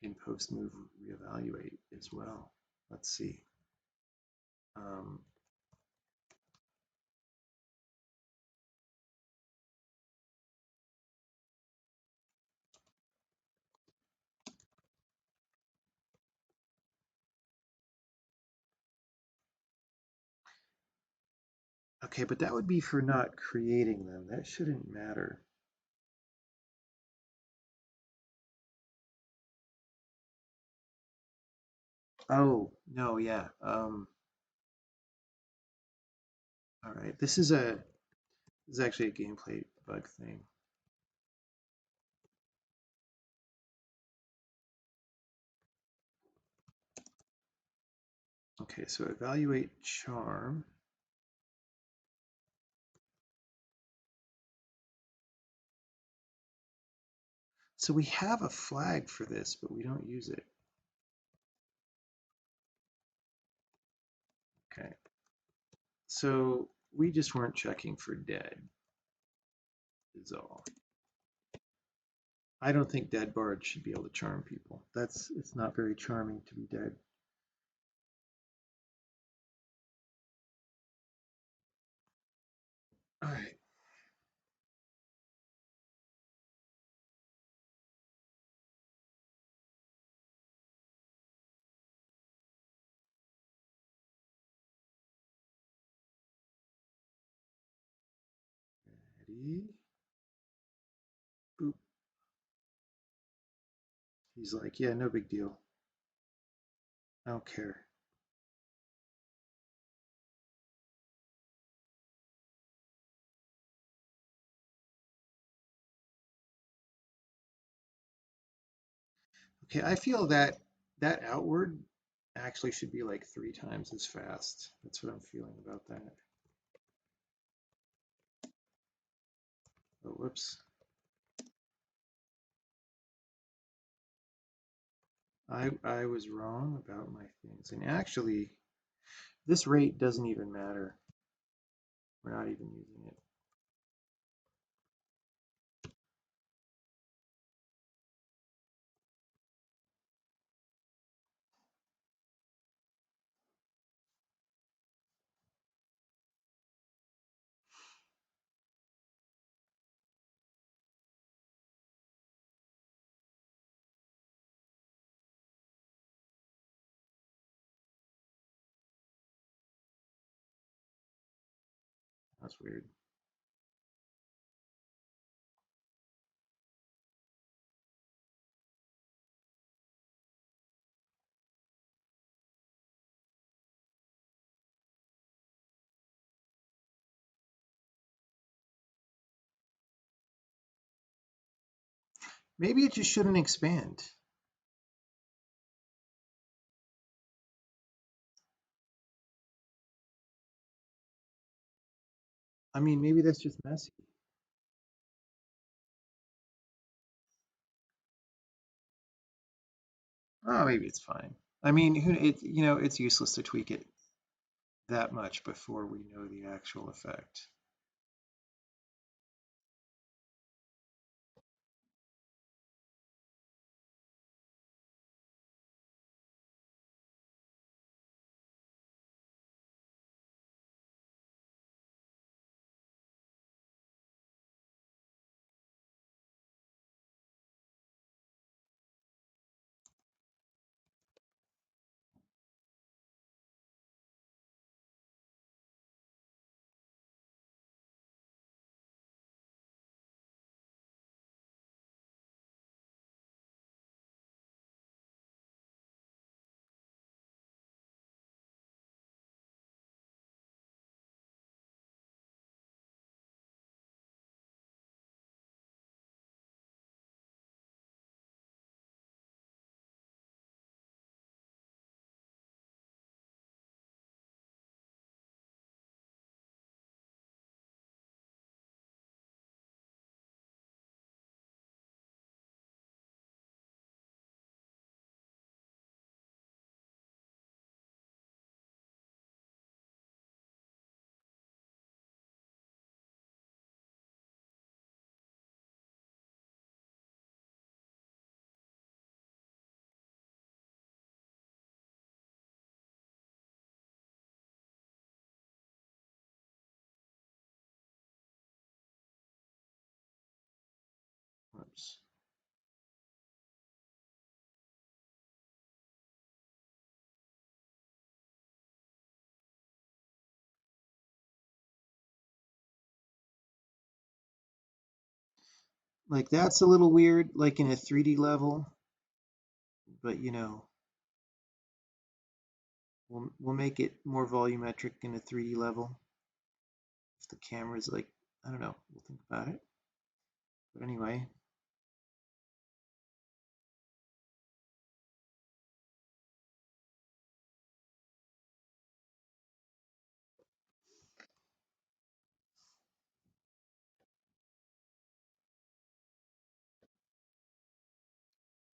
in post-move reevaluate as well. Let's see. Um, okay, but that would be for not creating them. That shouldn't matter. Oh, no, yeah. All right, this is actually a gameplay bug thing. Okay, so evaluate charm. So we have a flag for this, but we don't use it. Okay. So we just weren't checking for dead, is all. I don't think dead bards should be able to charm people. It's not very charming to be dead. All right. Ready? Boop. He's like, yeah, no big deal. I don't care. Okay, I feel that that outward actually should be like 3 times as fast. That's what I'm feeling about that. Oh, whoops. I was wrong about my things. And actually, this rate doesn't even matter. We're not even using it. That's weird. Maybe it just shouldn't expand. I mean, maybe that's just messy. Oh, maybe it's fine. I mean, it's useless to tweak it that much before we know the actual effect. Like that's a little weird, like in a 3D level, but you know, we'll make it more volumetric in a 3D level. If the camera's like, I don't know, we'll think about it. But anyway,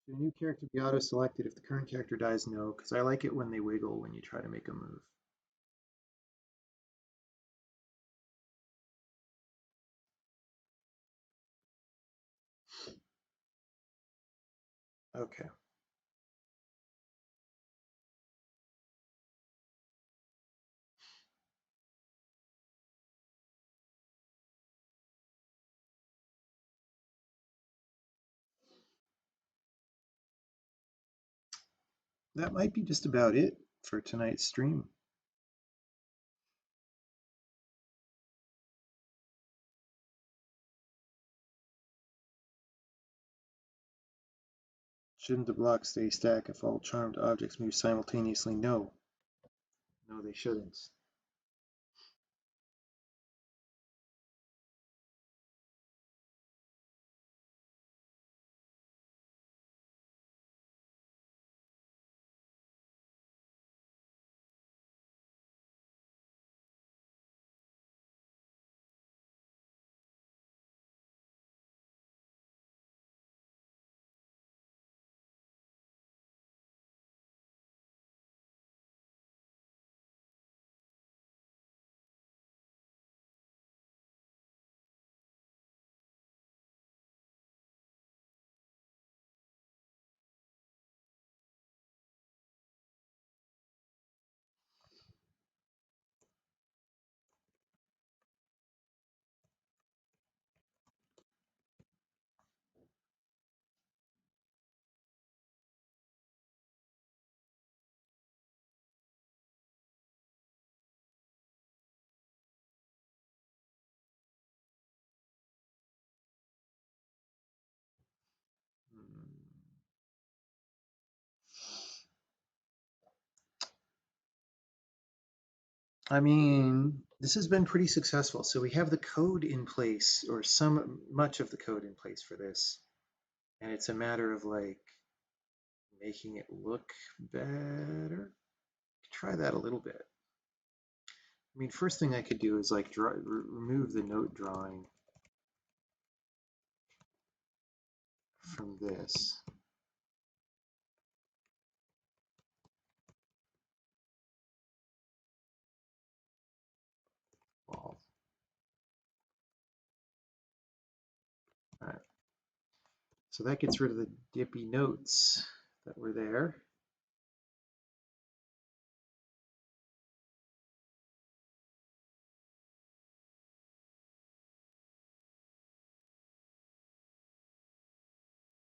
should a new character be auto-selected if the current character dies? No, because I like it when they wiggle when you try to make a move. Okay. That might be just about it for tonight's stream. Shouldn't the block stay stacked if all charmed objects move simultaneously? No. No, they shouldn't. I mean, this has been pretty successful. So we have the code in place, or much of the code in place for this. And it's a matter of like making it look better. Try that a little bit. I mean, first thing I could do is like remove the note drawing from this. All right. So that gets rid of the dippy notes that were there.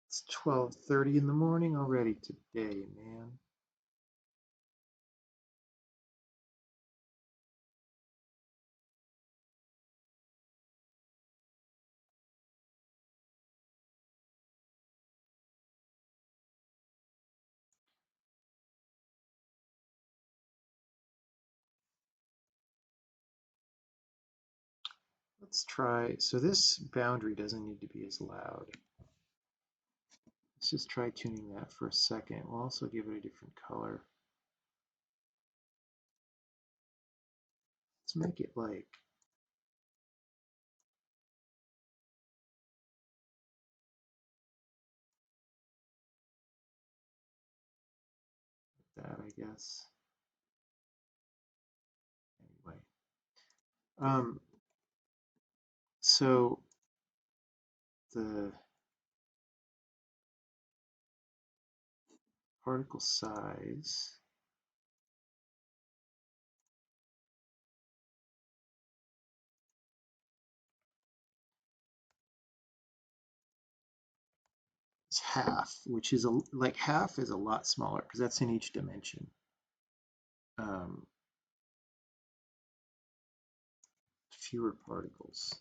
It's 12:30 in the morning already today, man. Let's try, so this boundary doesn't need to be as loud. Let's just try tuning that for a second. We'll also give it a different color. Let's make it like that, I guess. Anyway. So the particle size is half, which is like half is a lot smaller because that's in each dimension. Fewer particles.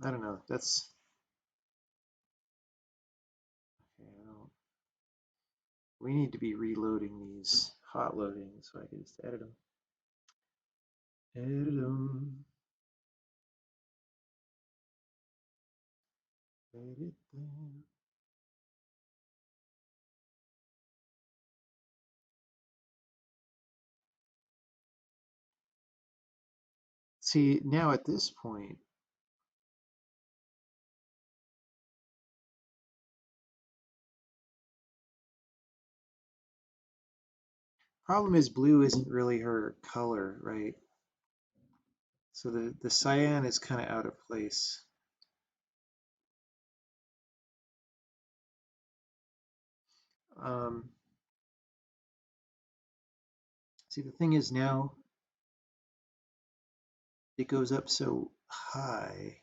I don't know. That's okay. I don't. We need to be reloading these hot loading so I can just edit them. Edit them. Edit them. See, now at this point, problem is blue isn't really her color, right? So the cyan is kind of out of place. Um, See, the thing is now it goes up so high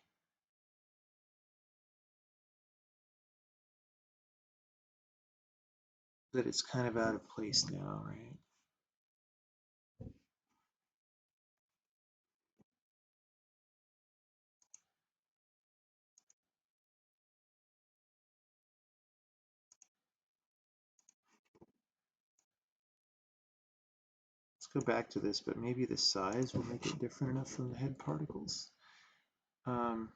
that it's kind of out of place now, right? Let's go back to this, but maybe the size will make it different enough from the head particles. Um,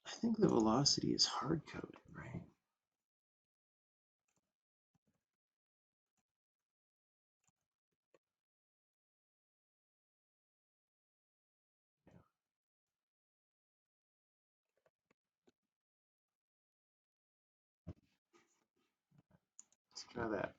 I think the velocity is hard-coded, right? Let's try that.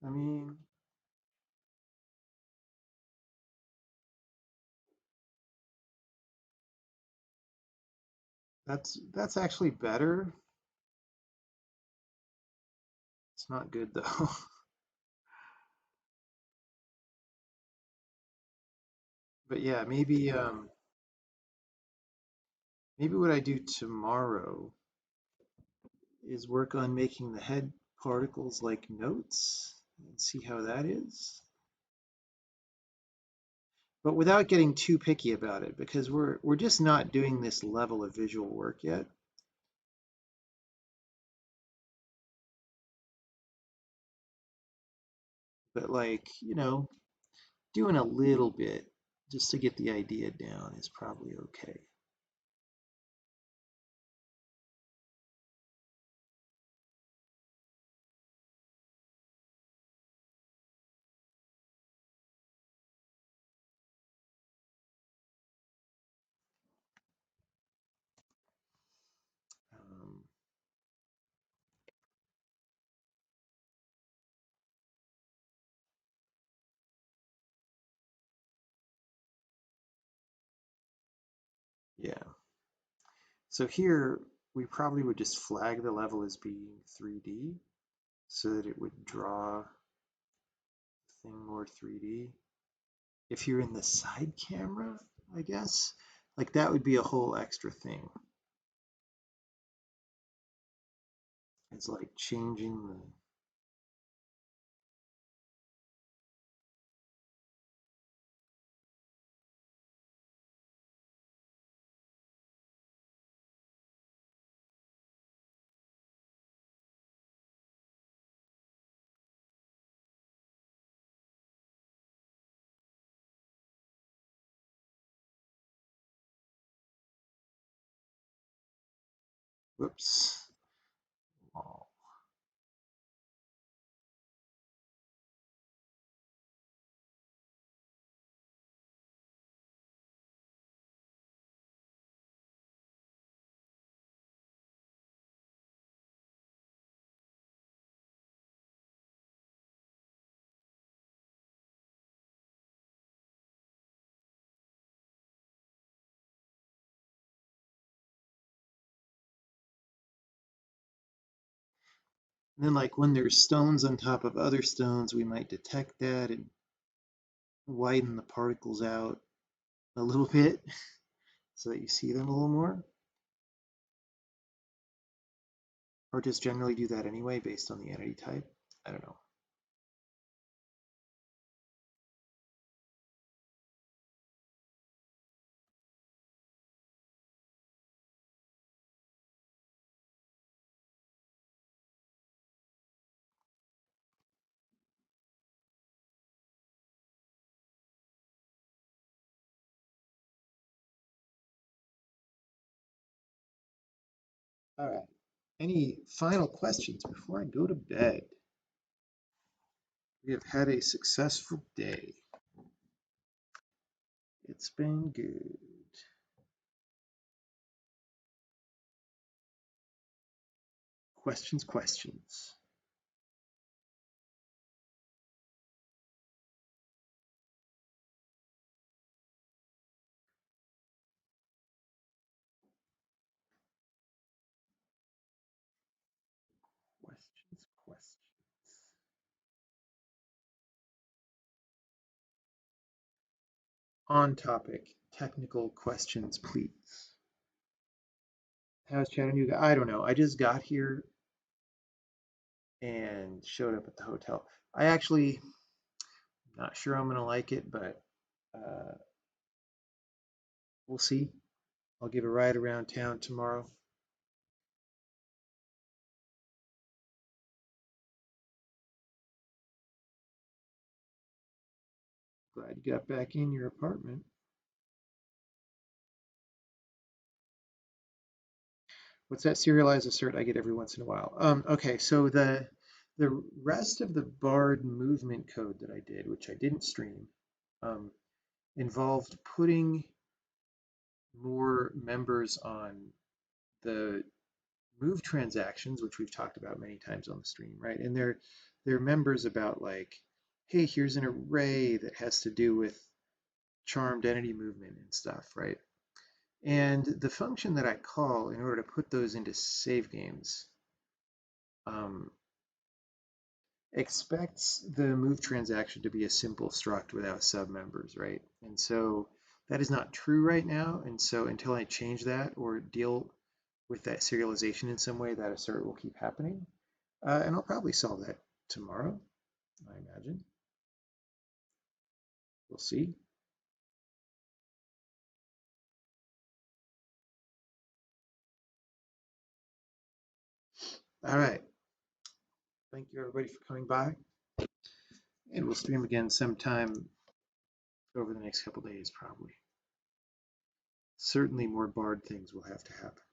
I mean, that's actually better. It's not good though. But yeah, maybe what I do tomorrow is work on making the head particles like notes and see how that is. But without getting too picky about it, because we're just not doing this level of visual work yet. But like, doing a little bit just to get the idea down is probably okay. Um, yeah. So here we probably would just flag the level as being 3D so that it would draw the thing more 3D. If you're in the side camera, I guess, like that would be a whole extra thing. It's like changing the, whoops. Oh, And then like when there's stones on top of other stones, we might detect that and widen the particles out a little bit so that you see them a little more. Or just generally do that anyway based on the entity type. I don't know. All right. Any final questions before I go to bed? We have had a successful day. It's been good. Questions, questions. Questions, questions. On topic, technical questions, please. How's Chattanooga? I don't know. I just got here and showed up at the hotel. I actually not sure I'm gonna like it, but uh, we'll see. I'll give a ride around town tomorrow. Glad you got back in your apartment. What's that serialized assert I get every once in a while? Okay, so the rest of the Bard movement code that I did, which I didn't stream, um, involved putting more members on the move transactions, which we've talked about many times on the stream, right? And they're members about like, hey, here's an array that has to do with charmed entity movement and stuff, right? And the function that I call in order to put those into save games um, expects the move transaction to be a simple struct without submembers, right? And so that is not true right now. And so until I change that or deal with that serialization in some way, that assert will keep happening. And I'll probably solve that tomorrow, I imagine. We'll see. All right. Thank you, everybody, for coming by. And we'll stream again sometime over the next couple days, probably. Certainly more Bard things will have to happen.